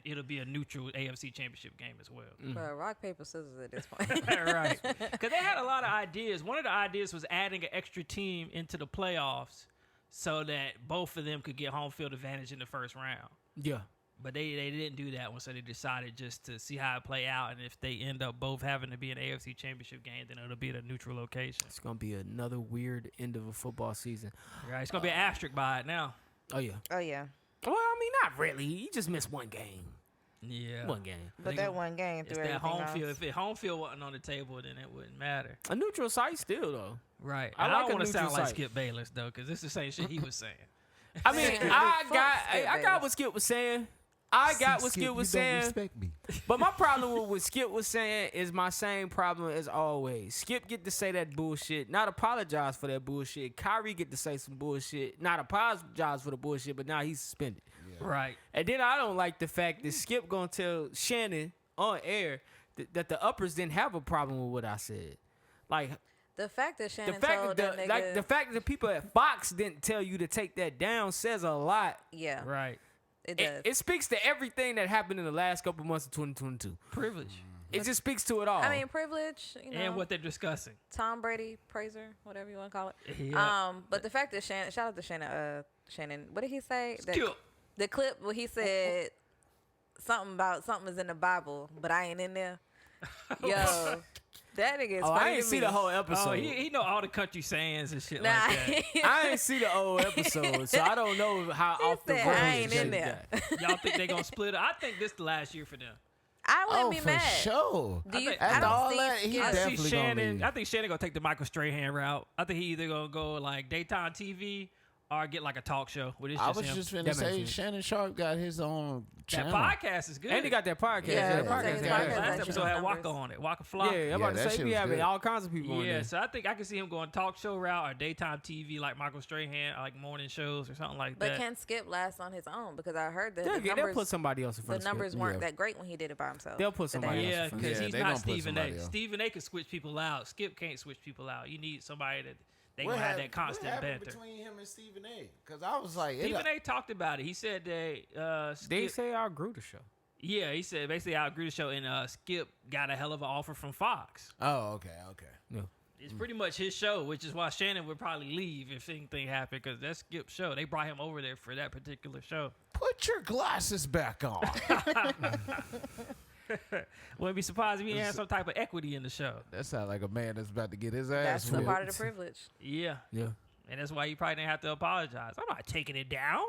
it'll be a neutral AFC Championship game as well. But rock paper scissors at this point. Right. Because they had a lot of ideas. One of the ideas was adding an extra team into the playoffs so that both of them could get home field advantage in the first round. Yeah. But they didn't do that one, so they decided just to see how it play out. And if they end up both having to be an AFC Championship game, then it'll be at a neutral location. It's going to be another weird end of a football season. Right. It's going to be an asterisk by it now. Oh, yeah. Oh yeah. Well, I mean, not really. You just missed one game. Yeah. One game. But that one game It's through that everything home else. field. If home field wasn't on the table, then it wouldn't matter. A neutral site still, though. Right. I And like I a don't want to sound neutral like site. Skip Bayless, though, because it's the same shit he was saying. I mean, I Skip got what Skip was saying. I got what Skip was saying. Respect me. But my problem with what Skip was saying is my same problem as always. Skip get to say that bullshit, not apologize for that bullshit. Kyrie get to say some bullshit, not apologize for the bullshit, but now he's suspended. Right. And then I don't like the fact that Skip gonna tell Shannon on air that the uppers didn't have a problem with what I said. Like The fact that Shannon the fact told that that nigga, like the fact that the people at Fox didn't tell you to take that down says a lot. yeah, Right. it does. It speaks to everything that happened in the last couple months of 2022. Privilege. It just speaks to it all. I mean, privilege, you know, And what they're discussing. Tom Brady praiser, whatever you want to call it. Yeah. But the fact that Shannon, shout out to Shannon, Shannon, what did he say? Skip. The clip where he said something about something is in the Bible, but I ain't in there. Yo, that nigga is funny I to ain't see me. the whole episode. Oh, he know all the country sayings and shit Nah, like that. I ain't see the old episode, so I don't know how He off the said, road I ain't shit in there. got. Y'all think they gonna split it? I think this the last year for them. I wouldn't Oh, be for mad. sure. Do you? think- I After don't all see that, he Skip- I definitely see gonna Shannon. leave. I think Shannon gonna take the Michael Strahan route. I think he either gonna go like daytime TV or get like a talk show where it's I just was him. just finna That say makes sense. Shannon Sharp got his own That channel. podcast is good. And he got that podcast. Yeah, that that's podcast. his Yeah, podcast. last That's episode your had Waka numbers. on it. Waka Fly. I'm about Yeah, to that say shit we was having good. all kinds of people on Yeah, there. so I think I can see him going talk show route or daytime TV like Michael Strahan, like morning shows or something like But that. can Skip last on his own? Because I heard that They'll the numbers, put somebody else in the front of numbers Skip. weren't Yeah. that great when he did it by himself. They'll put The somebody day. else. Yeah, in front of because Yeah, he's they not gonna put Stephen somebody A. else. Stephen A. can switch people out. Skip can't switch people out. You need somebody that they What gonna have hap- that constant what happened banter. between him and Stephen A? Because I was like, Stephen A. talked about it. He said that They Skip, say I grew the show. yeah, he said basically I agree to show and Skip got a hell of an offer from Fox. oh, okay. Yeah. It's pretty much his show, which is why Shannon would probably leave if anything happened because that's Skip's show. They brought him over there for that particular show. Put your glasses back on. Wouldn't be surprised if he had some type of equity in the show. That sounds like a man that's about to get his ass That's a whipped. part of the privilege. Yeah. Yeah. And that's why you probably didn't have to apologize. I'm not taking it down.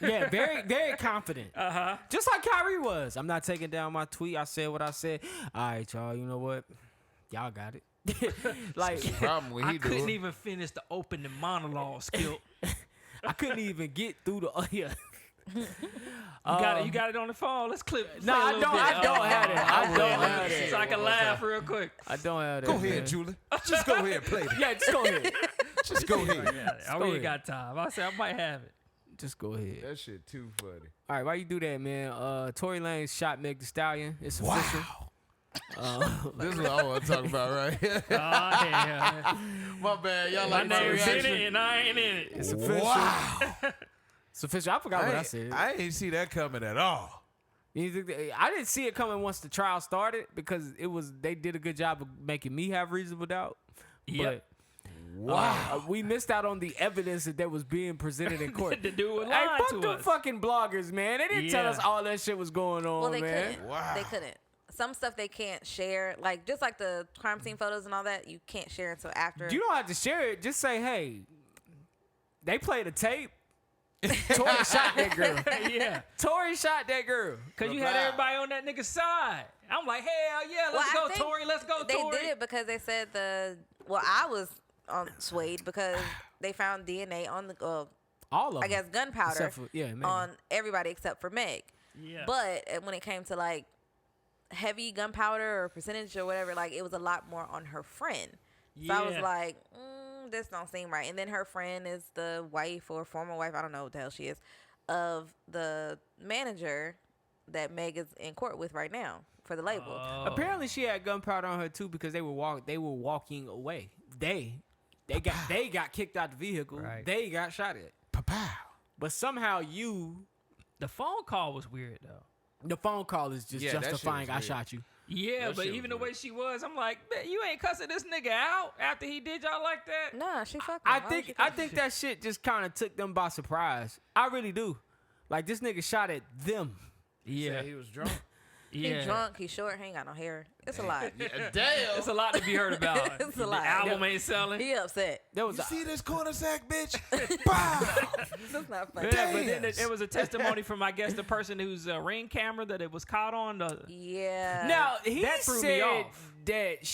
Yeah, very, very confident. Uh-huh. Just like Kyrie was. I'm not taking down my tweet. I said what I said. All right, y'all. You know what? Y'all got it. Like, The problem when I he couldn't do it. even finish the opening monologue, Skip. I couldn't even get through the. Yeah. You got it on the phone. Let's clip. No, I don't. I don't have it. I don't have it. So I can laugh real quick. I don't have that. Go ahead, man. Julie. Just go ahead, play it. Yeah, just go ahead. Just go ahead. I go really ahead. got time. I said I might have it. Just go ahead. That shit too funny. All right, why you do that, man? Tory Lanez shot Meg Thee Stallion. It's official. This is what I want to talk about right here. Oh, yeah. My bad. Y'all My like my name's in reaction? it and I ain't in it. It's official. Wow. It's official. I forgot what I said. I ain't see that coming at all. You think I didn't see it coming once the trial started because they did a good job of making me have reasonable doubt. Yep. But we missed out on the evidence that was being presented in court. The dude was Hey, lying fuck to them us. fucking bloggers, man. They didn't tell Yeah. us all that shit was going on, Well, they man. couldn't. Wow. They couldn't. Some stuff they can't share, like just like the crime scene photos and all that, you can't share until after. You don't have to share it. Just say, hey, they played a tape. Tory shot that girl. Yeah. Tory shot that girl. Because you had everybody on that nigga's side. I'm like, hell yeah, let's Well, I go, think Tory. Let's go, They Tory. did it because they said I was swayed because they found DNA on the, All of them. I guess gunpowder Except for- yeah, Meg. on everybody except for Meg. Yeah. But when it came to like heavy gunpowder or percentage or whatever, like it was a lot more on her friend. So I was Yeah. like, this don't seem right. And then her friend is the wife or former wife, I don't know what the hell she is, of the manager that Meg is in court with right now for the label. Apparently, she had gunpowder on her too because they were walking away. They got kicked out the vehicle. Right. They got shot at. Pow. But somehow The phone call was weird, though. the phone call is just Yeah, that shit justifying was I weird. shot you. Yeah, That but shit even was the way she was, I'm like, man, you ain't cussing this nigga out after he did y'all like that. Nah, she fucked him. I Why would she think fuck him? that shit just kind of took them by surprise. I really do. Like this nigga shot at them. Yeah. He was drunk. He Yeah. drunk, he short, he ain't got no hair. It's a lot. Damn. It's a lot to be heard about. It's a The lot. album ain't selling. He upset. There was You a, see this corner sack, bitch? Pow. That's not funny. Yeah, but then Damn. it was a testimony from, I guess, the person whose ring camera that it was caught on. Yeah. now he That threw me said off. that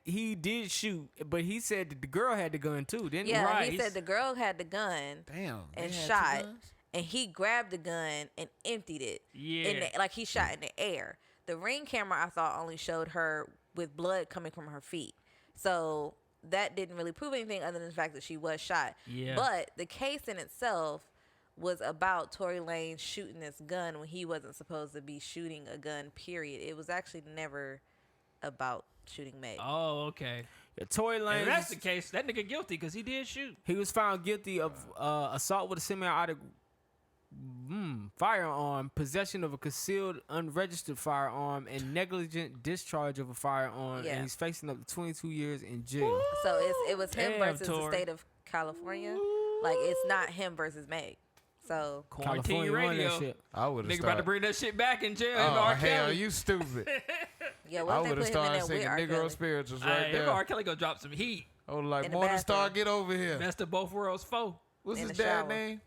he did shoot, but he said that the girl had the gun too, didn't Yeah, he? Right. he said the girl had the gun Damn. they and had two shot, guns? and he grabbed the gun and emptied it. Yeah. Like he shot in the air. The ring camera I thought only showed her with blood coming from her feet. So that didn't really prove anything other than the fact that she was shot. Yeah. But the case in itself was about Tory Lanez shooting this gun when he wasn't supposed to be shooting a gun, period. It was actually never about shooting Meg. Oh, okay. Yeah, Tory Lanez. If that's the case, that nigga guilty because he did shoot. He was found guilty of assault with a semi-automatic firearm, possession of a concealed, unregistered firearm, and negligent discharge of a firearm. Yeah. And he's facing up to 22 years in jail. So it was him Damn, versus the Tory. state of California. Like, it's not him versus Meg. So Quarantine California won that radio. shit. I would have Nigga about to bring that shit back in jail. Oh, R. hell, Kelly. you stupid. yeah, I what would they have put him in started there singing with R. Negro Kelly? Spirituals Hey, right there. R. Kelly gonna drop some heat. Oh, like In the Morning Star, bathroom. get over here. Best of both worlds foe. What's in his the dad shower. name?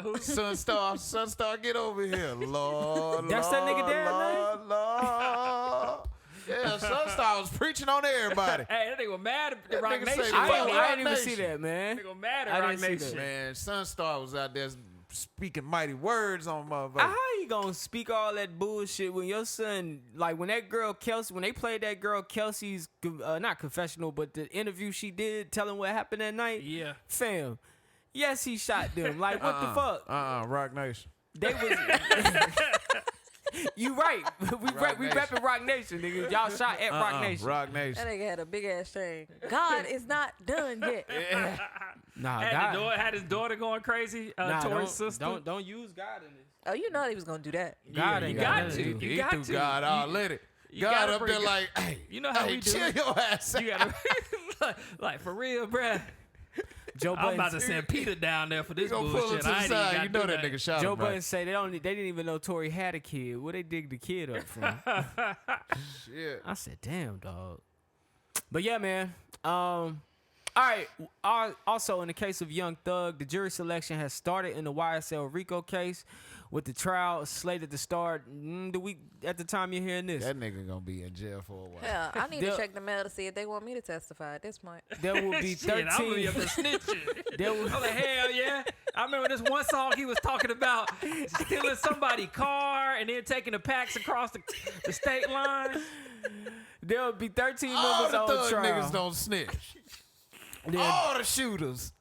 Who? Sunstar, get over here. Lord, That's that nigga dad Lord, Lord. Yeah, Sunstar was preaching on everybody. Hey, that nigga was mad at the That Rock nigga Nation. say, I fuck didn't, Rock I didn't even see Nation. that, man. Nigga mad I at Rock didn't see Nation. that. Man, Sunstar was out there speaking mighty words on motherfuckers. How you gonna speak all that bullshit when your son, like when that girl Kelsey, when they played that girl Kelsey's, not confessional, but the interview she did telling what happened that night? Yeah. Fam. Yes, he shot them. Like, what the fuck? Rock Nation. They was. You right. We repping Rock Nation, nigga. Y'all shot at Rock Nation. Rock Nation. That nigga had a big ass chain. God is not done yet. Nah, Had his daughter going crazy. Tory's sister. Don't use God in this. Oh, you know he was gonna do that. God you ain't got nothing to. do. You He got threw to. God all You- let it. you God gotta up bring there God- like, hey, You know how hey, we do chill it. your ass. You gotta like for real, bruh. Joe I'm about Budden, to send Peter down there for You this gonna pull him bullshit. to the I ain't side. even You gotta know do that nigga shot Joe him, Budden right? say they didn't even know Tory had a kid. Where they dig the kid up from? Shit. I said, damn, dog. But yeah, man. All right. Also, in the case of Young Thug, the jury selection has started in the YSL RICO case, with the trial slated to start the week at the time you're hearing this. That nigga gonna be in jail for a while. Hell, I need They'll- to check the mail to see if they want me to testify at this point. There will be Shit, I'm gonna be 13. up there snitching. There will, I'm like, hell yeah. I remember this one song he was talking about stealing somebody's car and then taking the packs across the state line. there will be 13 All members the on thug trial. niggas don't snitch. The- All the shooters.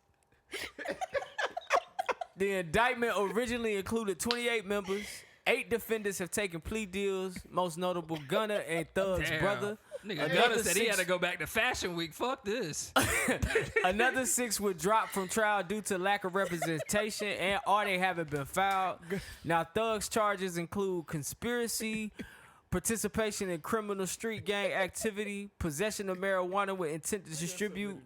The indictment originally included 28 members. 8 defendants have taken plea deals, most notable Gunna and Thug's Damn. brother. Nigga, Another Gunna said he 6 had to go back to Fashion Week. Fuck this. Another 6 were dropped from trial due to lack of representation or they haven't been filed. Now, Thug's charges include conspiracy, participation in criminal street gang activity, possession of marijuana with intent to distribute,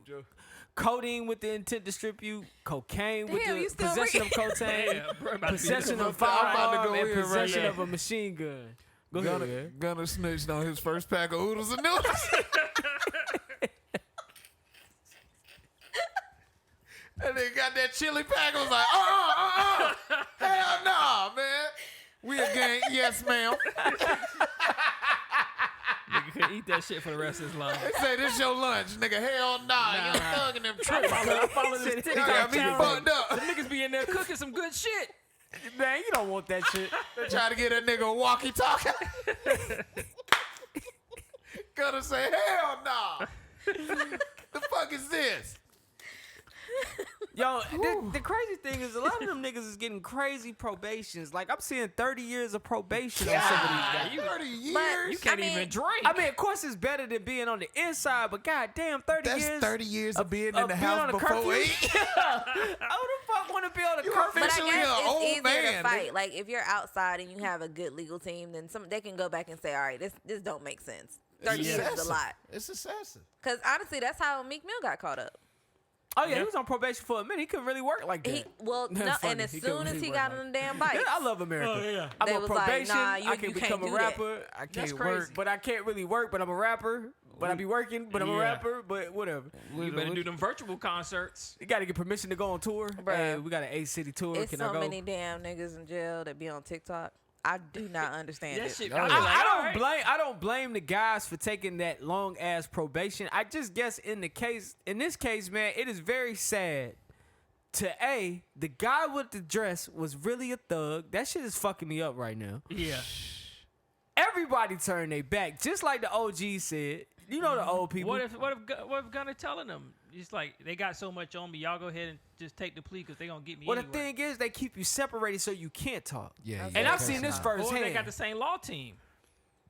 codeine with the intent to distribute, cocaine with Damn, the you still possession of reading? cocaine, Damn, bro, about to be possession of I'm about to firearm, go and in right possession now. of a machine gun. Go ahead, man. Gunna snitched on his first pack of oodles and noodles. And they got that chili pack. I was like, hell no, man. We a gang, yes, ma'am. Nigga couldn't eat that shit for the rest of his life. They say this your lunch, nigga. Hell nah, you thugging them tricks. I follow this Y'all TikTok got me channel. fucked The up. niggas be in there cooking some good shit. Man, you don't want that shit. They try to get a nigga a walkie-talkie. Gonna say, hell nah. The fuck is this? Yo, the crazy thing is a lot of them niggas is getting crazy probations. Like, I'm seeing 30 years of probation on some of these guys. You 30 years? But- You can't I mean- even drink. I mean, of course, it's better than being on the inside, but goddamn, 30 That's years. 30 years of being in of the being house on a before curfew? 8. Who the fuck want to be on a You curfew? But I Officially guess a it's old easier man, to fight. Like, if you're outside and you have a good legal team, then they can go back and say, all right, this don't make sense. 30 years is a lot. It's excessive. Because honestly, that's how Meek Mill got caught up. Oh, yeah, he was on probation for a minute. He couldn't really work like that. He no, Funny. and as He couldn't soon as really he work got like on the damn bike, Yeah, I love America. Oh, yeah. I'm They on was like, probation. nah, I you can can't become a do that. rapper. I That's can't crazy. work, but I can't really work. But I'm a rapper. But I be working. But I'm a Yeah. rapper. But whatever. You better do them virtual concerts. You got to get permission to go on tour. Bruh. Hey, we got an 8-city tour. it's Can so I go? many damn niggas in jail that be on TikTok. I do not understand That it. shit. Oh, I yeah. be like, all right. I don't blame the guys for taking that long ass probation. I just guess in this case, man, it is very sad. The guy with the dress was really a thug. That shit is fucking me up right now. Yeah. Everybody turned their back, just like the OG said. You know the old people. What if Gunna telling them? It's like they got so much on me. Y'all go ahead and just take the plea because they gonna get me. Well, anyway. the thing is, they keep you separated so you can't talk. Yeah, And I've seen this Or they firsthand. got the same law team.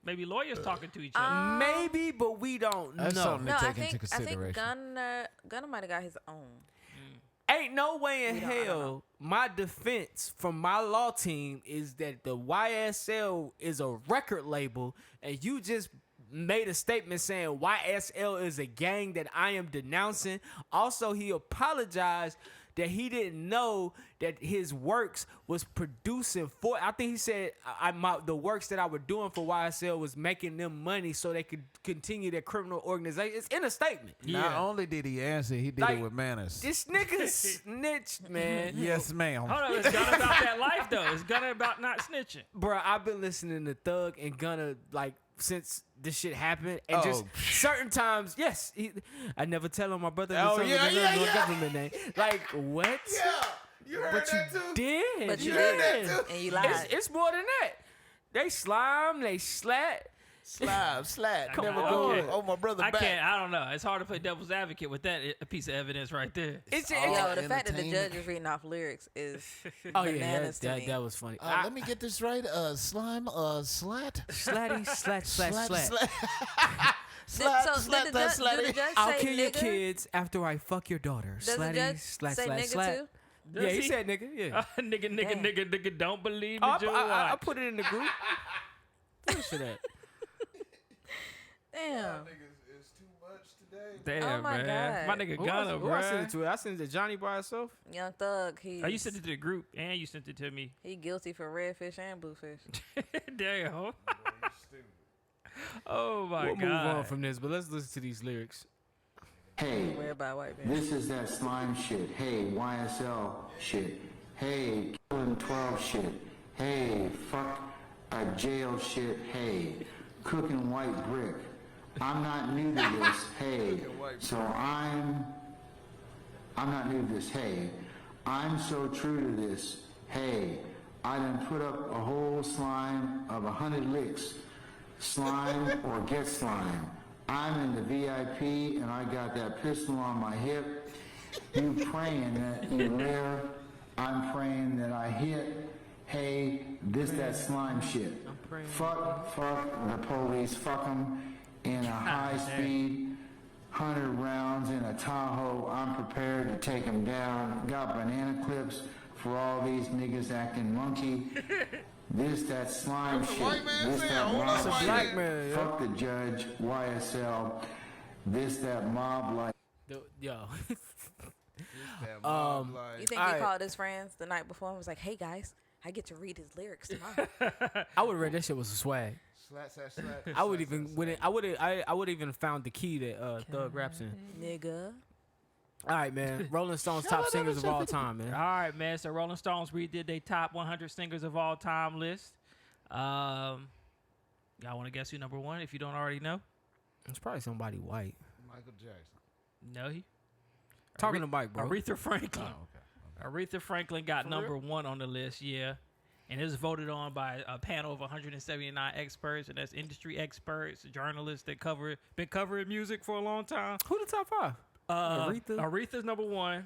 Maybe lawyers talking to each other. Maybe, but we don't That's know. something No, to I take into think consideration. Gunner might have got his own. Ain't no way in We don't- I don't hell know. my defense from my law team is that the YSL is a record label and you just made a statement saying YSL is a gang that I am denouncing. Also, he apologized that he didn't know that his works was producing for. I think he said the works that I were doing for YSL was making them money so they could continue their criminal organization. It's in a statement. Not only did he answer, he did Like, it with manners. This nigga snitched, man. Yes, ma'am. Hold on, it's Gunna about that life though. It's Gunna about not snitching. Bruh, I've been listening to Thug and Gunna like since this shit happened, and just certain times, yes, I never tell him my brother was my government name. Like what? Yeah, you heard But that you too? did. But you did. did, and you lied. It's more than that. They slime, they slat. Slap. Come Never on. go Okay. on my brother I back. can't. I don't know. It's hard to play devil's advocate with that a piece of evidence right there. It's Yo, the fact that the entertainment. judge is reading off lyrics is oh yeah, bananas to me. that was funny. Let me get this right. Slime, slat. Slatty, slat. Did the judge I'll say kill your nigga? kids after I fuck your daughter. Does the Slatty, judge slat, say slat, nigga slat. too? Does Yeah, he said nigga. Yeah. nigga, don't believe me, Oh, Joe. I put it in the group. Listen to that. Damn. It's too much today. Damn, Oh my man. God. My nigga Who Gunna, I sent bro. it to? I sent it to Johnny by himself. Young Thug, Oh, you sent it to the group and you sent it to me. he guilty for redfish and bluefish. Damn. Oh my We'll God. move on from this, but let's listen to these lyrics. Hey, Weird by white man. this is that slime shit. Hey, YSL shit. Hey, killing 12 shit. Hey, fuck a jail shit. Hey, cooking white brick. I'm not new to this. Hey, so I'm not new to this. Hey, I'm so true to this. Hey, I done put up a whole slime of 100 licks. Slime or get slime. I'm in the VIP and I got that pistol on my hip. You praying that you live. I'm praying that I hit. Hey, this that slime shit. Fuck the police. Fuck them in a high speed. 100 rounds in a Tahoe. I'm prepared to take them down. Got banana clips for all these niggas acting monkey. This that slime shit. white man This saying, that hold mob on, white shit. Black man, yeah. Fuck the judge, YSL. This that mob like. Yo. You think he Alright. called his friends the night before and was like, "Hey guys, I get to read his lyrics tomorrow." I would have read that shit was a swag. Slat. I would even found the key that Thug raps in. Nigga. All right, man. Rolling Stones top singers of all time, man. All right, man. So Rolling Stones redid their top 100 singers of all time list. Y'all want to guess who number one? If you don't already know, It's probably somebody white. Michael Jackson. no, he. Talking to Mike, bro. Aretha Franklin. Oh, okay. Aretha Franklin got number one on the list, yeah. And it was voted on by a panel of 179 experts, and that's industry experts, journalists that been covering music for a long time. Who the top five? Aretha? Aretha's number one.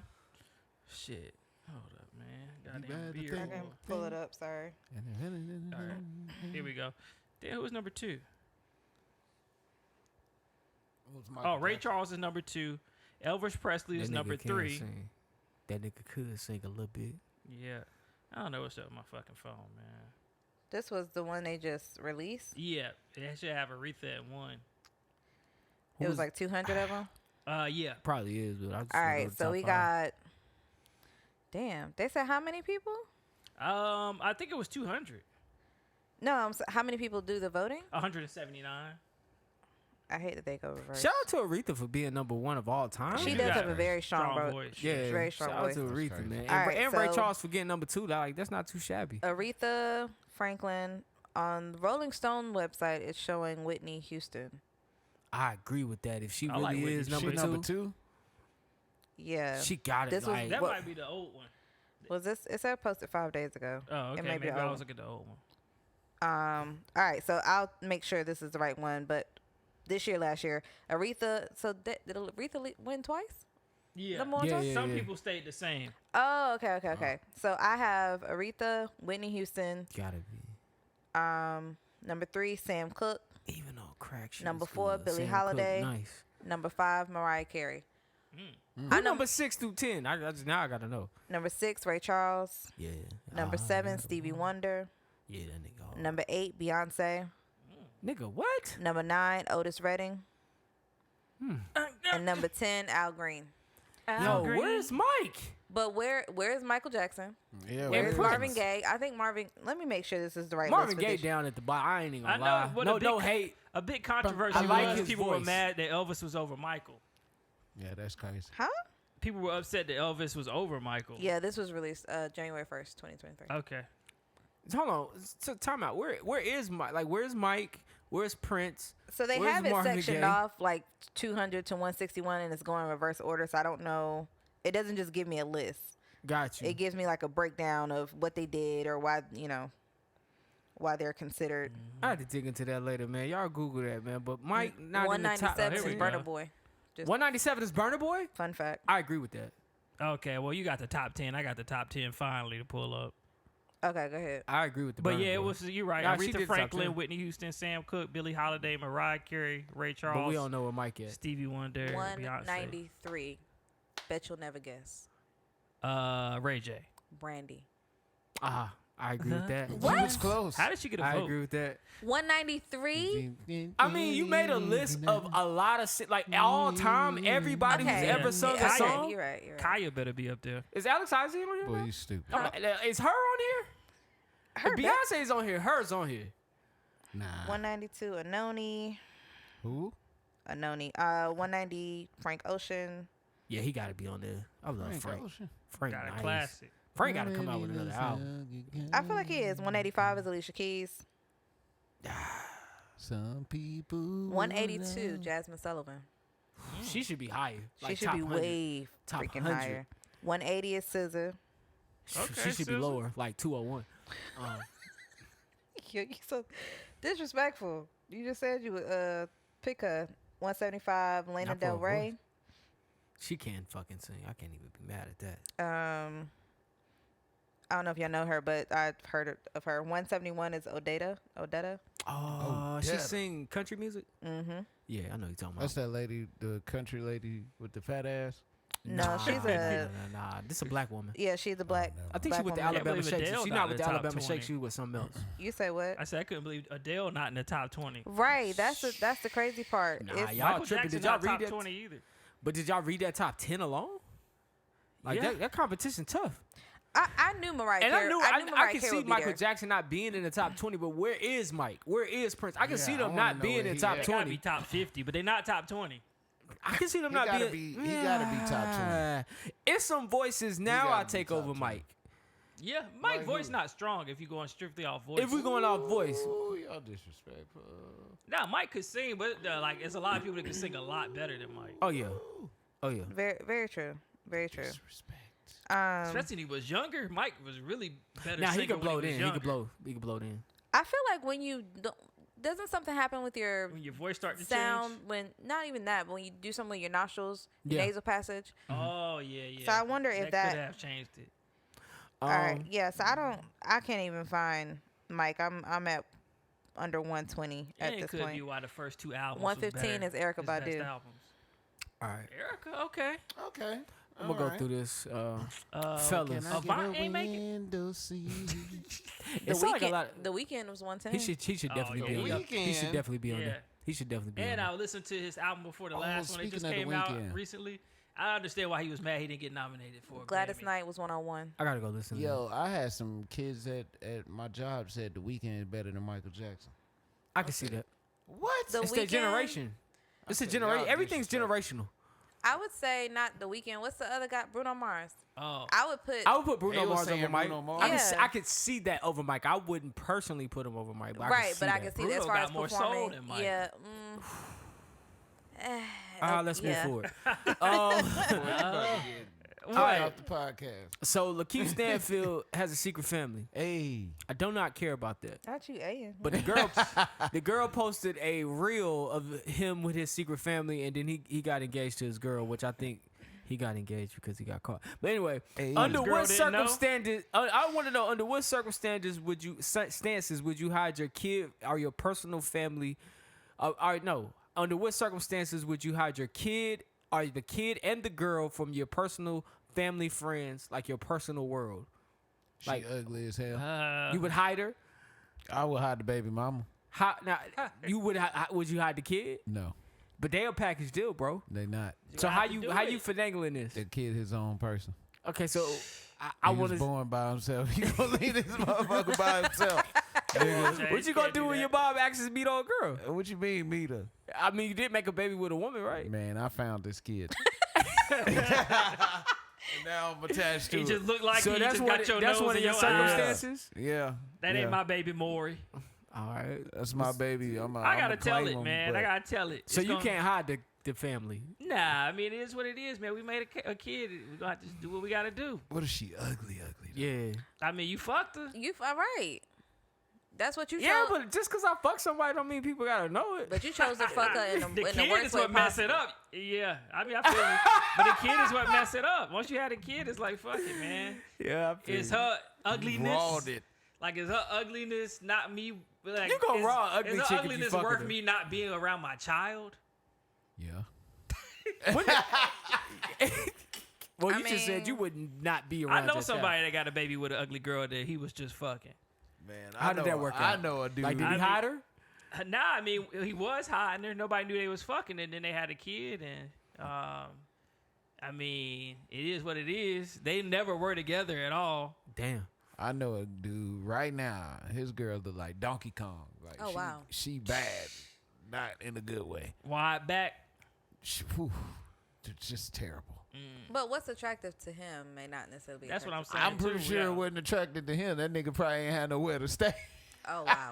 Shit. Hold up, man. Goddamn better beard. I can pull it up. Sorry. All right. Here we go. Then who was number two? Oh, Ray Charles is number two. Elvis Presley is That number nigga can three. sing. That nigga could sing a little bit. Yeah. I don't know what's up with my fucking phone, man. This was the one they just released. Yeah, they should have Aretha at one. It was like 200 of them. Yeah. Probably is, but I just All don't know right, the so top we five. got. Damn, they said how many people? I think it was 200. No, how many people do the voting? 179. I hate that they go reverse. Shout out to Aretha for being number one of all time. She You does got have a very strong vote. voice. Yeah, very strong shout out voice. to That's Aretha, crazy. man. All And, right, and Ray so- Charles for getting number two. Like that's not too shabby. Aretha Franklin on the Rolling Stone website. It's showing Whitney Houston. I agree with that. If she I really like Whitney is Houston. number She two, number two? Yeah. she got it. This was Like, That What- might be the old one. Was this? It said posted 5 days ago. Oh, okay. It may be Maybe I old. was looking at the old one. All right, so I'll make sure this is the right one. But this year, last year, Aretha. So did Aretha win twice? Yeah. Number one Yeah, choice? yeah. Some people stayed the same. Oh, okay. So I have Aretha, Whitney Houston. Gotta be. Number 3, Sam Cooke. Even though crack shit. Number is 4, good. Billie Sam Cooke, Holiday. nice. Number 5, Mariah Carey. Who number 6 through 10? Now I gotta know. Number 6, Ray Charles. Yeah. Number 7, Stevie Wonder. Yeah, that nigga. Hard. Number 8, Beyonce. Nigga, what? Number 9, Otis Redding. And number 10, Al Green. Yo, where's Mike? But where's Michael Jackson? Yeah, Where's Prince. Marvin Gaye? I think Marvin. Let me make sure this is the right Marvin list for Gaye this. down at the bottom. I ain't even I gonna know, lie. but No hate. A big controversy I like was his people were voice. mad that Elvis was over Michael. Yeah, that's crazy. Huh? People were upset that Elvis was over Michael. Yeah, this was released January 1st, 2023. Okay. Hold on. So time out. Where is Mike? Like, where's Mike? Where's Prince? So they Where's have it Marvin sectioned Gaye? off like 200 to 161, and it's going in reverse order. So I don't know. It doesn't just give me a list. Got you. It gives me like a breakdown of what they did or why why they're considered. I had to dig into that later, man. Y'all Google that, man. But Mike not in the top. 197 here we is go. Burna Boy. Just 197 is Burna Boy. fun fact. I agree with that. Okay, well, you got the top 10. I got the top 10 finally to pull up. Okay, go ahead. I agree with the. But Burna yeah, it Boy. was, you're right. Nah, she did Aretha the top Franklin, 10. Whitney Houston, Sam Cooke, Billie Holiday, Mariah Carey, Ray Charles, But we don't know where Mike is. Stevie Wonder, Beyonce. 193. Bet you'll never guess. Ray J. Brandy. I agree with that. What? You was close. How did she get a I vote? agree with that. 193. I mean, you made a list of a lot of shit. Like all time, everybody who's Okay. ever sung Yeah. a song. You're right. You're right. Kaya better be up there. Is Alex Isaac on here? Boy, now? you stupid. Is her on here? Her bet- Beyonce's on here. Hers on here. Nah. 192. Anoni. Who? 190. Frank Ocean. Yeah, he got to be on there. I love Frank. Ocean. Frank, Got a nice. classic. Frank got to come out with another album. I feel like he is. 185 is Alicia Keys. Some people. 182, Jasmine Sullivan. She should be higher. She Like should top be 100. way Top freaking 100. higher. 180 is SZA. Okay, She should be SZA. lower, like 201. You're so disrespectful. You just said you would pick her. 175, Lana Not for Del her Rey. voice. She can fucking sing. I can't even be mad at that. I don't know if y'all know her, but I've heard of her. 171 is Odetta. Oh, she yeah. sing country music? Mm-hmm. Yeah, I know you're talking about. That's that lady, the country lady with the fat ass. No, she's a Nah. This is a black woman. yeah. She's a black. I think she black with the woman. Alabama believe Shakes. Adele She's not not in with the the top Alabama 20. Shakes. She with something else. You say what? I said I couldn't believe Adele not in the top 20. Right. That's the crazy part. Nah, It's- y'all Michael tripping. Jackson Did y'all not top read that? 20 either. But did y'all read that top 10 alone? Like Yeah. that competition tough. I knew Mariah And Carey. I can Carey see would be Michael there. Jackson not being in the top 20, but where is Mike? Where is Prince? I can see I them wanna not know being where in he top at. They gotta be 20. top 50, but they're not top 20. I can see them He not gotta being. be- he gotta be top 20. It's some voices now gotta I be take top over 20. Mike. Yeah, Mike's Like voice who? not strong if you're going strictly off voice. If we're going off voice, Ooh, y'all disrespectful. Now, Mike could sing, but like, there's a lot of people that can sing a lot better than Mike. oh yeah, oh yeah. Very very true. Very true. Disrespect. Especially when he was younger, Mike was really better. Now he singer could blow when it he in. was He could younger. blow. He could blow it in. I feel like when you doesn't something happen with your When your voice starts to sound change. when not even that, but when you do something with your nostrils, your Yeah. nasal passage. Oh yeah. So I wonder if could that- have changed it. All right. Yeah. So I can't even find Mike. I'm at under 120 at And it this could point. be why the first two albums. 115 was is Erykah better, his Badu. best albums. All right. Erica, okay. Okay. I'm gonna go through this, fellas. Can I Avant get ain't a make it. window seat? It sound like a lot. The Weeknd was 110. He should Oh, definitely yeah. be on there. He should Weeknd. definitely be on Yeah. there. He should definitely be on And there. I listened to his album before the Oh, last one. It just speaking of The came out Weeknd. recently. I understand why he was mad he didn't get nominated for a Gladys Grammy. Knight was 101. I gotta go listen. to Yo, I had some kids at my job said The Weeknd is better than Michael Jackson. I can see that. What? The It's their Weeknd? generation. It's a said, generation. y'all Everything's generational. I would say not The Weeknd. What's the other guy? Bruno Mars. Oh, I would put. I would put Bruno They was Mars over saying Mike. Bruno Mars. Yeah. I could see that over Mike. I wouldn't personally put him over Mike, but right, but I can that. see that as Bruno far got as more soul performing. than Mike. Yeah. Let's yeah. move forward. All right. off the podcast. So Lakeith Stanfield has a secret family. Hey. I do not care about that. Not you, Ayan. But the girl posted a reel of him with his secret family, and then he got engaged to his girl, which I think He got engaged because he got caught. But anyway, Hey, under this girl what didn't know? circumstances? I want to know under what circumstances would you hide your kid or your personal family? Under what circumstances would you hide your kid or the kid and the girl from your personal family friends, like your personal world? She Like ugly as hell. you would hide her. I would hide the baby mama. Now you would you hide the kid? No, But they a package deal, bro. they not. So have how to you do how it. you finagling this? The kid his own person. Okay, so I He want was to. born by himself. He gonna leave this motherfucker by himself. Nigga. What you gonna do when your mom asks to meet old girl? What you mean, meet her? I mean, you did make a baby with a woman, right? Man, I found this kid. And now I'm attached to He it. just looked like So he that's just one. got your That's nose one of in your your eyes. circumstances. Yeah. That yeah. ain't my baby Maury. All right. That's my baby. I gotta tell it, man. I gotta tell it. So It's you gonna- can't hide the family. Nah, I mean, it is what it is, man. We made a kid. We gonna have to do what we gotta do. What is she ugly? Yeah. I mean, you fucked her. You all right? That's what you chose. Yeah, but just because I fuck somebody don't mean people gotta know it. But you chose to fuck her in The the kid worst is way what mess possible. it up. Yeah, I mean, I feel you. But the kid is what mess it up. Once you had a kid, it's like, fuck it, man. Yeah, I feel It's you. her ugliness. Rawed it. Like, is her ugliness not me? Like, You gonna is- raw ugly Is her chick if you ugliness fucking worth her. me not being around my child? Yeah. Well, I you just said mean- you would not be around. I know your somebody that got a baby with an ugly girl that he was just fucking. Man, How did that work out? I know a dude. Like, did he I mean- hide her? Nah, I mean, he was hot, and there nobody knew they was fucking, and then they had a kid, and I mean, it is what it is. They never were together at all. Damn. I know a dude right now. His girl look like Donkey Kong. Like Oh, wow. She bad, not in a good way. Wide back. Whew, it's just terrible. But what's attractive to him may not necessarily be. That's what I'm attractive saying. I'm pretty too, sure yeah. it wasn't attracted to him. That nigga probably ain't had nowhere to stay. to- Oh wow.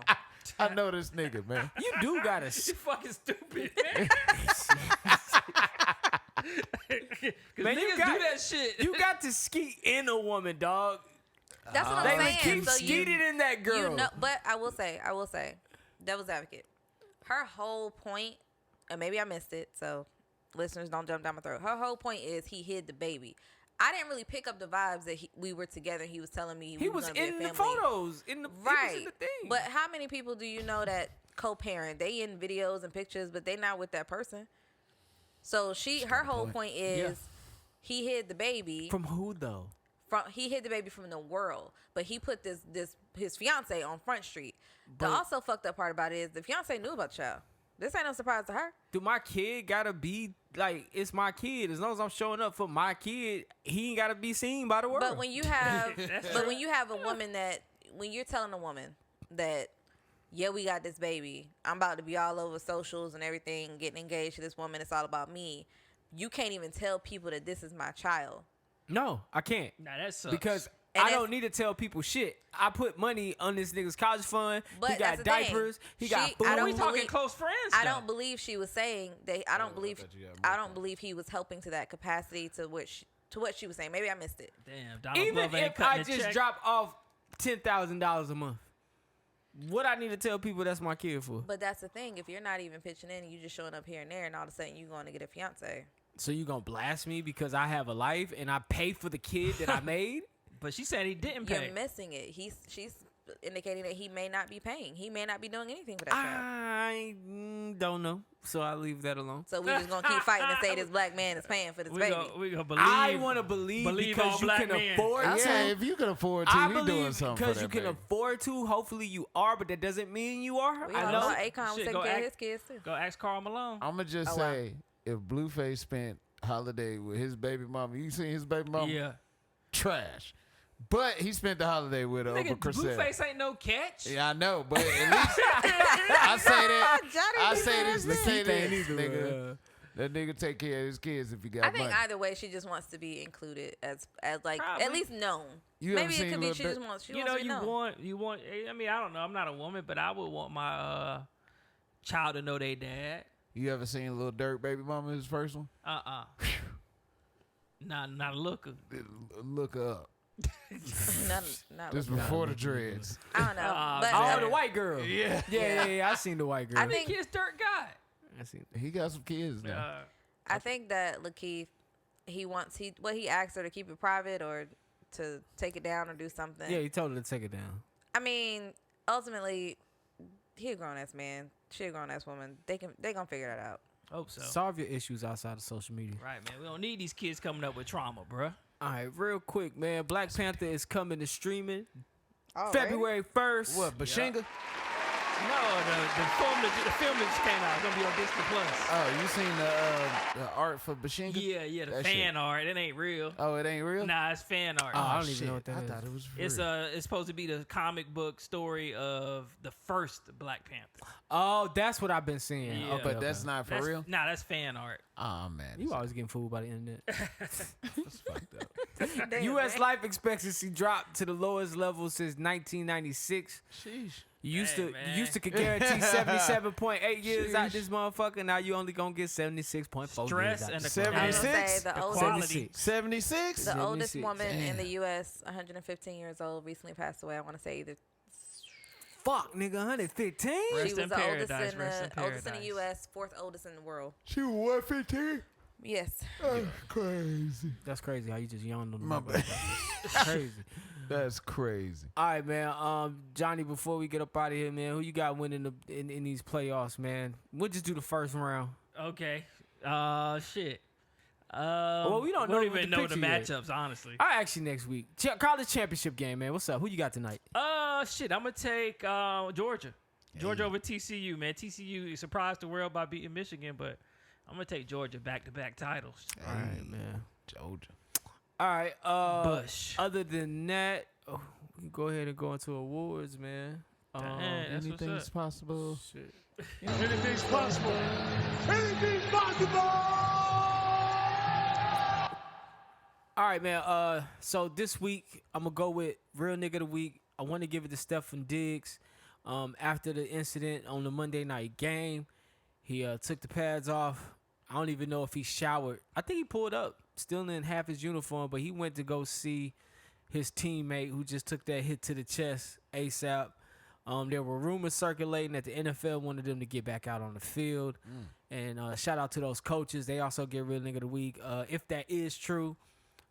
I know this nigga, man. You do gotta. You fucking stupid, man. Cause Man, you niggas got- do that shit. You got to skeet in a woman, dog. That's what They I'm would saying. keep So you, skeeted in that girl. you know, but I will say, devil's advocate. Her whole point, and maybe I missed it, so listeners don't jump down my throat. Her whole point is he hid the baby. I didn't really pick up the vibes that we were together. He was telling me he we was gonna be a in the family. photos. In the Right. He was in the thing. But how many people do you know that co-parent? They in videos and pictures, but they not with that person. So her whole point is he hid the baby from who though? he hid the baby from the world, but he put his fiance on Front Street. The also fucked up part about it is the fiance knew about the child. This ain't no surprise to her. Do my kid gotta be like it's my kid? As long as I'm showing up for my kid, he ain't gotta be seen by the world. But when you have, That's but true. when you have a woman when you're telling a woman that, yeah, we got this baby, I'm about to be all over socials and everything, getting engaged to this woman, it's all about me. You can't even tell people that this is my child. no, I can't Nah, that sucks. because And I that's- don't need to tell people shit. I put money on this nigga's college fund. But He got that's the thing. diapers. He got She- food. I don't we talking believe- close friends. I though. don't believe she was saying that. I don't believe. thought you had I more don't believe he was helping to that capacity to what she was saying. Maybe I missed it. Damn, Donald Even Glover ain't if cutting I the just check. drop off $10,000 a month, what I need to tell people that's my kid for? But that's the thing. If you're not even pitching in, and you just showing up here and there, and all of a sudden you going to get a fiance. So you gonna blast me because I have a life and I pay for the kid that I made? But she said he didn't pay. You're missing it. She's indicating that he may not be paying. He may not be doing anything for that child. I don't know, so I leave that alone. So we just gonna keep fighting and say this black man is paying for this we baby. gonna believe. I want to believe all because you black can men. afford Yeah, to. if you can afford to, I he doing believe something for because that you can baby. afford to. Hopefully you are, but that doesn't mean you are. We I all know. know Akon was Shit, taking go care of act- his kids too. Go ask Carl Malone. I'm gonna just Oh, wow. say, if Blueface spent holiday with his baby mama, you seen his baby mama? Yeah. Trash. But he spent the holiday with her Nigga, over Crisette. Blueface ain't no catch. Yeah, I know, but at least I say that. Johnny I be say saying this to that say shit. this, nigga. That nigga take care of his kids if he got I think money. either way, she just wants to be included as like Probably. at least known. You ever Maybe seen it could be Lil she Durk? just wants. She You wants know, to be known. you want. I mean, I don't know. I'm not a woman, but I would want my child to know they dad. You ever seen Lil Durk baby mama, his first one? Not a looker. Look her up. Not Just before the dreads. I don't know. But Oh, the white girl. Yeah. Yeah. I seen the white girl. I I think think his dirt got. I seen. He got some kids now. I think that Lakeith, he asked her to keep it private or to take it down or do something. Yeah, he told her to take it down. I mean, ultimately, he a grown ass man. She a grown ass woman. They gonna figure that out. Hope so. Solve your issues outside of social media. Right, man. We don't need these kids coming up with trauma, bruh. All right, real quick, man. Black Panther is coming to streaming All February 1st. What, Bashinga? No, the film that just came out is gonna be on Disney Plus. Oh, you seen the art for Bashinga? Yeah, the That fan shit. art. It ain't real. Oh, it ain't real? Nah, it's fan art. Oh, I don't shit. even know what that I is. thought it was real. It's supposed to be the comic book story of the first Black Panther. Oh, that's what I've been seeing. Yeah. Okay, But okay. that's not for That's, real? Nah, that's fan art. Oh, man. You always getting fooled by the internet. It's fucked up. Damn, U.S. man. life expectancy dropped to the lowest level since 1996. Sheesh. You used Hey, to man. you used to could guarantee 77.8 years out this motherfucker. Now you only gonna get 76.4 Stress years out and this the motherfucker. I was gonna 76? say the The oldest, quality. 76? the oldest 76. woman in the Damn. U.S., 115 years old, recently passed away. I want to say either Fuck, nigga, 115. Rest she was in the paradise, oldest rest in oldest in the paradise. U.S., fourth oldest in the world. She was 115? Yes. That's crazy. That's crazy how you just yawned on the My number. bad. That's crazy. That's crazy. All right, man. Johnny, before we get up out of here, man, who you got winning in these playoffs, man? We'll just do the first round. Okay. Shit. Well, we don't know what even the know the picture yet. matchups, honestly. I'll ask you next week. College championship game, man. What's up? Who you got tonight? Shit. I'm gonna take Georgia. Georgia over TCU, man. TCU surprised the world by beating Michigan, but I'm gonna take Georgia back-to-back titles. All right, man. Georgia. All right. Bush. Other than that, we can go ahead and go into awards, man. That's what's Anything's up. possible. Shit. Anything's possible. Anything's possible. All right, man. So this week I'm gonna go with real nigga of the week. I want to give it to Stephen Diggs. After the incident on the Monday night game, he took the pads off. I don't even know if he showered. I think he pulled up, still in half his uniform, but he went to go see his teammate who just took that hit to the chest ASAP. There were rumors circulating that the NFL wanted them to get back out on the field. And shout out to those coaches. They also get real nigga of the week. If that is true,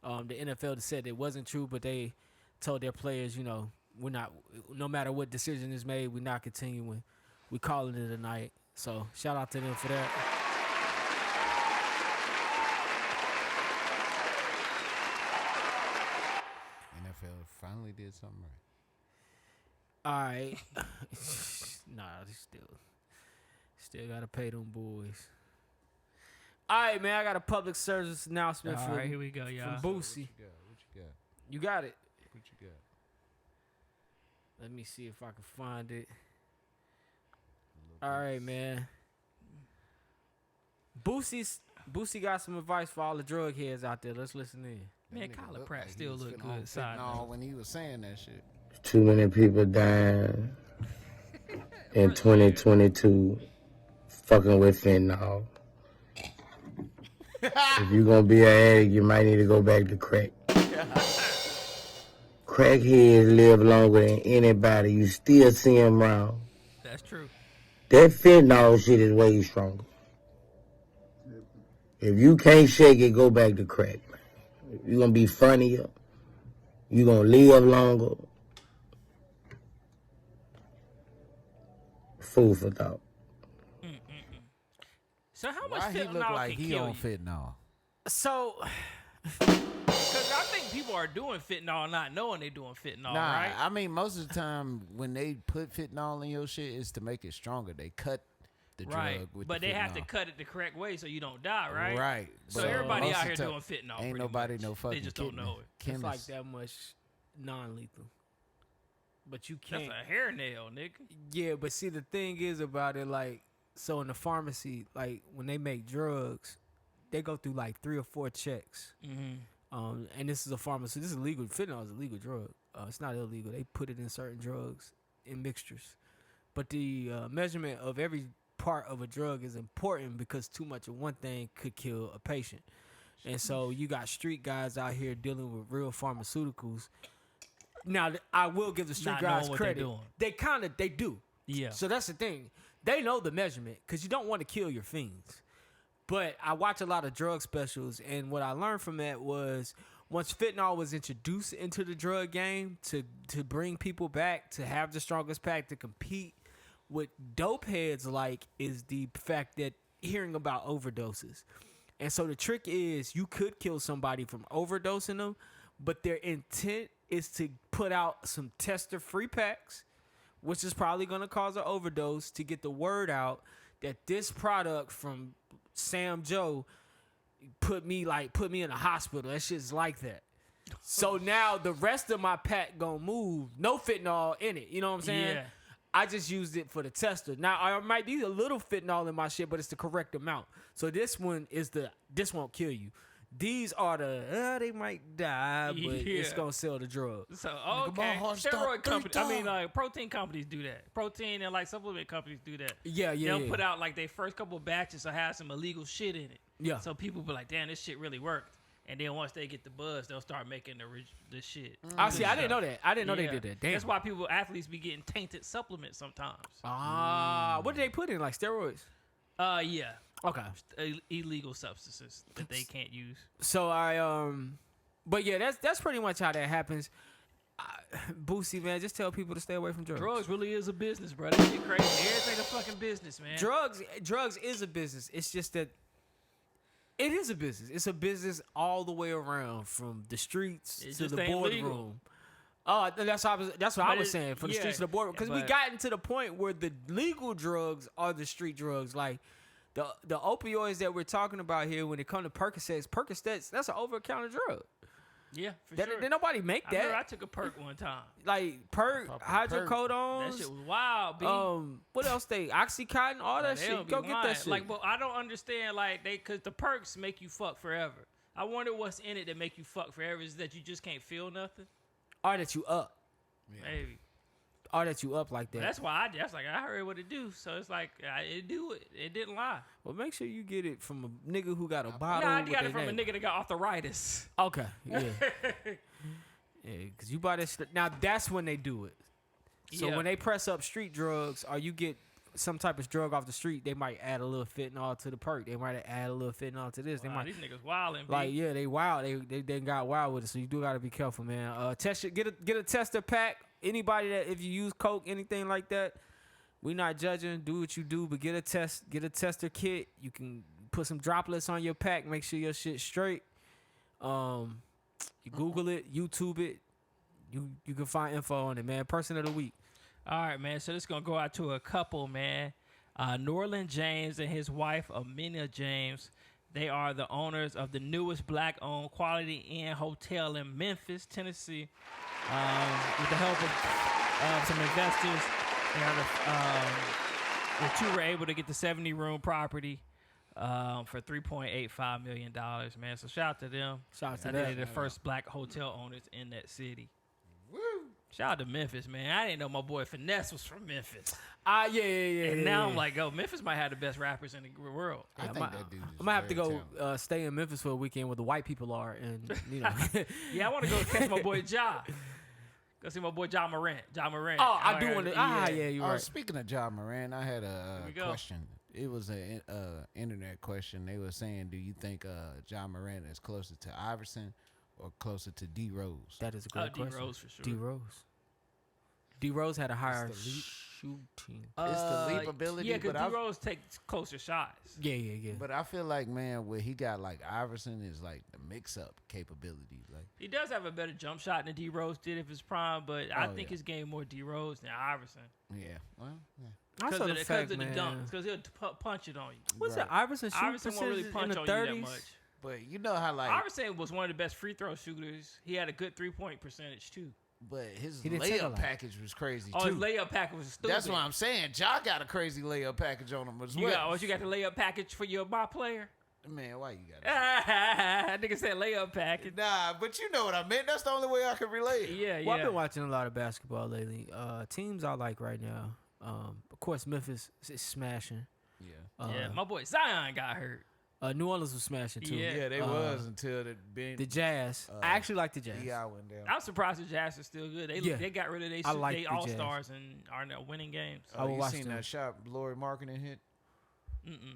the NFL said it wasn't true, but they told their players, you know, we're not, no matter what decision is made, we're not continuing. We're calling it a night. So shout out to them for that. NFL finally did something right. All right. Nah, they still gotta pay them boys. All right, man. I got a public service announcement All for right, here we go, y'all. from Boosie. What you got? You got it. What you got? Let me see if I can find it. All right, man. Boosie got some advice for all the drug heads out there. Let's listen in. Man, That nigga Kyler looked Pratt he still was look spitting on good. Side fentanyl note. when he was saying that shit. Too many people dying in 2022 fucking with fentanyl. If you're gonna be an addict, you might need to go back to crack. Crackheads live longer than anybody. You still see them around. That's true. That fentanyl shit is way stronger. If you can't shake it, go back to crack. You're gonna be funnier. You're gonna live longer. Food for thought. So how much Why he fentanyl look like can he kill on you? fentanyl? So, Because I think people are doing fentanyl not knowing they're doing fentanyl, Nah, right? I mean, most of the time when they put fentanyl in your shit, it's to make it stronger. They cut the Right. drug with But the they have to fentanyl. cut it the correct way so you don't die, right? Right. So But everybody most out of here the doing time, fentanyl. Ain't pretty nobody much. no fucking They just don't kidney. know it. it's like Chemist. that much non-lethal. But you That's can't. a hair nail, nigga. Yeah, but see, the thing is about it, like, so in the pharmacy, like, when they make drugs, they go through, like, 3 or 4 checks. And this is a pharmacy. This is legal. Fentanyl is a legal drug. It's not illegal. They put it in certain drugs in mixtures. But the measurement of every part of a drug is important because too much of one thing could kill a patient. And so you got street guys out here dealing with real pharmaceuticals. Now, I will give the street Not guys knowing what they credit. doing. They do. Yeah. So that's the thing. They know the measurement because you don't want to kill your fiends. But I watch a lot of drug specials, and what I learned from that was once fentanyl was introduced into the drug game to bring people back, to have the strongest pack, to compete with dope heads, is the fact that hearing about overdoses. And so the trick is you could kill somebody from overdosing them, but their intent is to put out some tester free packs, which is probably going to cause an overdose, to get the word out that this product from Sam Joe put me in a hospital. That shit's like that. So now the rest of my pack gonna move. No fentanyl in it. You know what I'm saying? Yeah. I just used it for the tester. Now I might need a little fentanyl in my shit, but it's the correct amount. So this one this won't kill you. These are they might die, but it's gonna sell the drug. So steroid companies, protein companies do that. Protein and supplement companies do that. They'll put out their first couple of batches will have some illegal shit in it. Yeah. So people be like, damn, this shit really worked. And then once they get the buzz, they'll start making the shit. I didn't know that. I didn't know they did that. Damn. That's why athletes be getting tainted supplements sometimes. What do they put in, steroids? Yeah. Okay. Illegal substances that they can't use. So but yeah, that's pretty much how that happens. Boosie, man, just tell people to stay away from drugs. Drugs really is a business, bro. That shit crazy. Everything a fucking business, man. Drugs is a business. It's just that it is a business. It's a business all the way around, from the streets to the boardroom. That's what I was saying, from the streets to the boardroom. Because we gotten to the point where the legal drugs are the street drugs. Like the opioids that we're talking about here, when it comes to Percocets, that's an over-the-counter drug. Yeah, for sure. Did nobody make that? I remember I took a perk one time. Hydrocodones. That shit was wild, B. What else Oxycontin, all that shit. Go get that shit. But I don't understand, because the perks make you fuck forever. I wonder what's in it that make you fuck forever. Is that you just can't feel nothing? Or that you up. Yeah. Maybe. Or that you up like that. That's why I heard what it do. So it's it do it. It didn't lie. Well, make sure you get it from a nigga who got a bottle. No, I got it from a nigga that got arthritis. Okay, yeah. Yeah, because you buy this. Now, that's when they do it. So when they press up street drugs, or you get some type of drug off the street, they might add a little fentanyl to the perk. They might add a little fentanyl to this. Wow, these niggas wildin'. They wild. They got wild with it. So you do got to be careful, man. Test it. Get a tester pack. Anybody that, if you use coke, anything like that, we not judging. Do what you do, but get a tester kit. You can put some droplets on your pack. Make sure your shit's straight. You Google it, YouTube it. You can find info on it, man. Person of the week. All right, man. So this is gonna go out to a couple, man. Norland James and his wife, Amina James. They are the owners of the newest black-owned Quality Inn Hotel in Memphis, Tennessee. With the help of some investors, the two were able to get the 70-room property for $3.85 million, man. So shout out to them. Shout out to them. They're the first black hotel owners in that city. Woo! Shout out to Memphis, man. I didn't know my boy Finesse was from Memphis. Yeah. And now I'm like, Memphis might have the best rappers in the world. I think that dude is I might have to go talented. stay in Memphis for a weekend where the white people are, and Yeah, I want to go catch my boy Ja. Go see my boy Ja Morant. Oh, I do want to. Yeah, you're right. Speaking of Ja Morant, I had a question. It was an internet question. They were saying, do you think Ja Morant is closer to Iverson or closer to D Rose? That is a great question. D Rose for sure. D Rose. D Rose had a higher shooting. It's the leap ability. Yeah, because D Rose takes closer shots. Yeah. But I feel like, man, what he got Iverson is the mix-up capability. He does have a better jump shot than D Rose did if his prime, but I think his game more D Rose than Iverson. Yeah. Well, yeah. Because of the dunks, because he'll punch it on you. What's that? Iverson won't really punch on 30s? You that much. But you know how Iverson was one of the best free throw shooters. He had a good 3-point percentage too. But his layup package was crazy too. His layup package was stupid. That's what I'm saying. Ja got a crazy layup package on him as well. You got the layup package for your my player? Man, why you got it? Nigga said layup package. Nah, but you know what I meant. That's the only way I can relate. Yeah. Well, I've been watching a lot of basketball lately. Teams I like right now. Of course, Memphis is smashing. Yeah. My boy Zion got hurt. New Orleans was smashing too. Yeah, they was until the Jazz. I actually like the Jazz. Yeah, I went down. I'm surprised the Jazz are still good. They got rid of their all-stars and are now winning games. You seen that shot Laurie Marketing hit?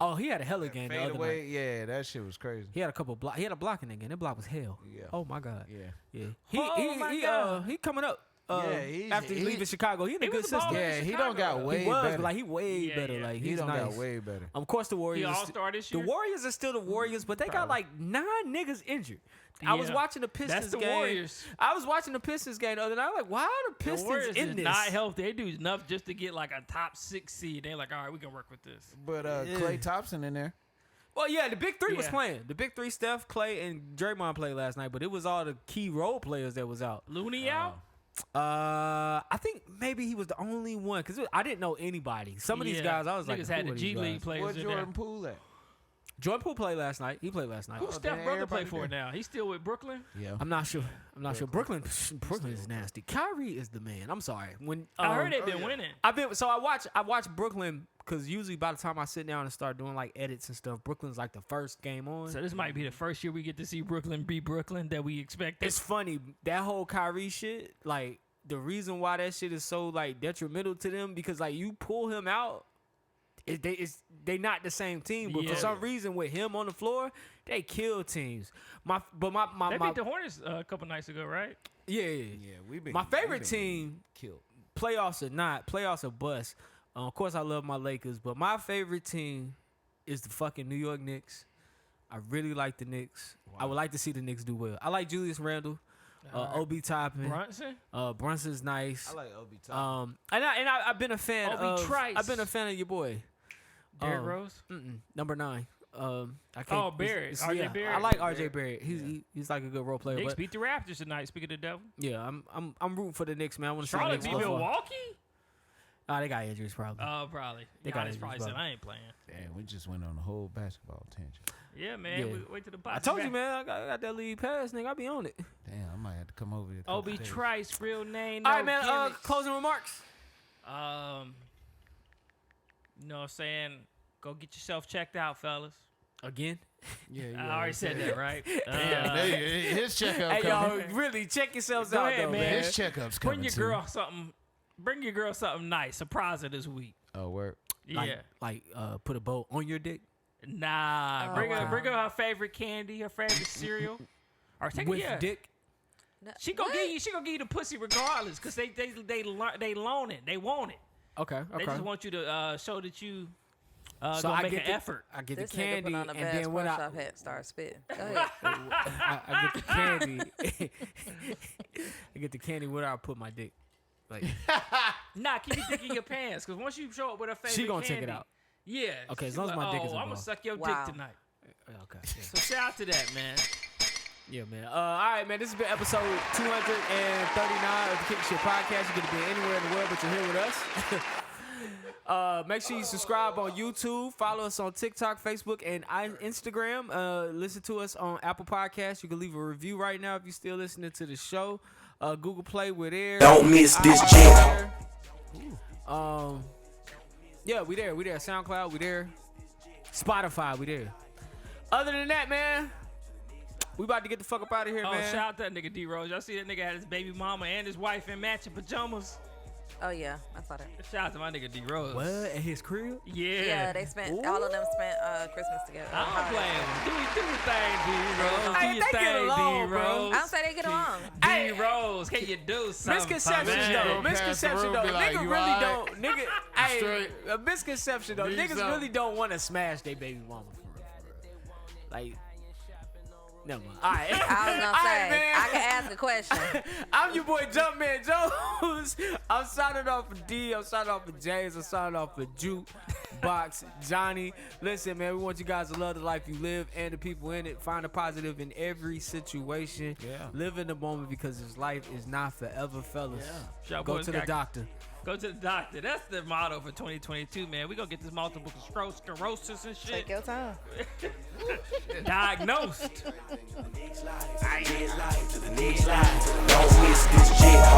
Oh, he had a hella game the Fade other away. night. Yeah, that shit was crazy. He had a couple block. He had a block in that game. That block was hell. Yeah. Oh my god. Yeah. Yeah. He coming up. After leaving Chicago, he in a good system. Yeah, he don't got way He was, better. but like he way better. yeah. Like He he's don't nice. got way better. Of course, the Warriors. He all-star this The year? Warriors are still the Warriors, but they got like 9 niggas injured. I was Yeah. watching the Pistons That's the game. Warriors. I was watching the Pistons game the other night. I'm like, why are the The Pistons Warriors in is this? not healthy. They do enough just to get like a top 6 seed. They're like, all right, we can work with this. But Klay Thompson in there. Well, yeah, the big three was Yeah. playing. The big three, Steph, Clay, and Draymond played last night, but it was all the key role players that was out. Looney out? I think maybe he was the only one because I didn't know anybody. Some of these guys, I was like, niggas had who the are G these League guys? players Where's in Jordan there. Poole at? Jordan Poole played last night. He played last night. Who's Steph damn, brother play everybody for there. now? He's still with Brooklyn? Yeah. I'm not sure. Brooklyn is nasty. Kyrie is the man. I'm sorry. When I heard they've been winning. I watch Brooklyn because usually by the time I sit down and start doing like edits and stuff, Brooklyn's like the first game on. So this might be the first year we get to see Brooklyn be Brooklyn that we expected. It's funny that whole Kyrie shit. Like the reason why that shit is so like detrimental to them because like you pull him out, they not the same team. But for some reason with him on the floor, they kill teams. They beat the Hornets a couple nights ago, right? Yeah. My favorite team. Killed. Playoffs or not, playoffs or bust. Of course, I love my Lakers, but my favorite team is the fucking New York Knicks. I really like the Knicks. Wow. I would like to see the Knicks do well. I like Julius Randle, Obi Toppin. Brunson? Brunson's nice. I like Obi Toppin. I've been a fan Obi of. Trice. I've been a fan of your boy, Derrick Rose? number 9. I can't. Barrett. RJ Barrett. I like RJ Barrett. He's like a good role player. Knicks But beat the Raptors tonight. Speaking of the devil, yeah, I'm rooting for the Knicks, man. I want to see the Charlotte Knicks beat go far. Milwaukee. They got injuries probably. Oh, probably. They got Giannis injuries, probably said, probably. I ain't playing. Damn, we just went on a whole basketball tangent. Yeah, man. Yeah. We wait till the I told you, man. I got that league pass, nigga. I be on it. Damn, I might have to come over here. Obi Trice, real name. All No right, man. gimmicks. Closing remarks. You know what I'm saying? Go get yourself checked out, fellas. Again? Yeah, I already said that, right? His checkup Hey, coming. y'all, really check yourselves Go out, ahead, though, man. man. His checkup's coming. Bring your girl something nice. Surprise her this week. Oh, word. Yeah. Like put a bow on your dick Nah. Bring her favorite candy, her favorite cereal. Or take with She dick. gonna give you the pussy regardless, cause they loan it. They want it. Okay. They just want you to show that you So gonna I make get an the, effort. I get This the nigga candy, put on a and Bass then Pro when Shop hat, start spitting. Go ahead. I get the candy, I get the candy where I put my dick. Like Nah, keep your dick in your pants, cause once you show up with a favorite she gonna candy, take it out. Yeah. Okay, as she long as like, my dick is I'm gonna involved. suck your Wow. dick tonight. Okay. So shout out to that, man. Yeah, man. All right, man. This has been episode 239 of the Kickin' Shit Podcast. You could be anywhere in the world, but you're here with us. Make sure you subscribe on YouTube. Follow us on TikTok, Facebook, and Instagram. Listen to us on Apple Podcasts. You can leave a review right now if you're still listening to the show. Google Play, we're there. Don't miss this jam. Yeah, we there. SoundCloud, we there. Spotify, we there. Other than that, man, we about to get the fuck up out of here, man. Shout out that nigga D Rose. Y'all see that nigga had his baby mama and his wife in matching pajamas. Oh yeah, I saw that. Shout out to my nigga D Rose. What? At his crib? Yeah. Yeah, they spent all of them spent Christmas together. I'm playing. Do your thing, D Rose. Hey, Do your they get thing, along, D bro. Rose. I don't say they get along. D Rose, can you do something? Misconception for me? though. Go past the Misconception room, though. be like, Nigga "You really alright?" don't. Nigga, hey, Straight. a misconception though. Need Niggas something. really don't want to smash their baby mama for real. Like, never mind. All right. I was gonna All right, say, man. I can ask a question. I'm your boy Jumpman Jones. I'm signing off for D. I'm signing off for James. I'm signing off for Juke, Box, Johnny. Listen, man, we want you guys to love the life you live and the people in it. Find a positive in every situation. Yeah. Live in the moment because this life is not forever, fellas. Y'all Go boys to the got- doctor. Go to the doctor. That's the motto for 2022, man. We gonna get this multiple sclerosis and shit Take your time. diagnosed. Don't miss this jam.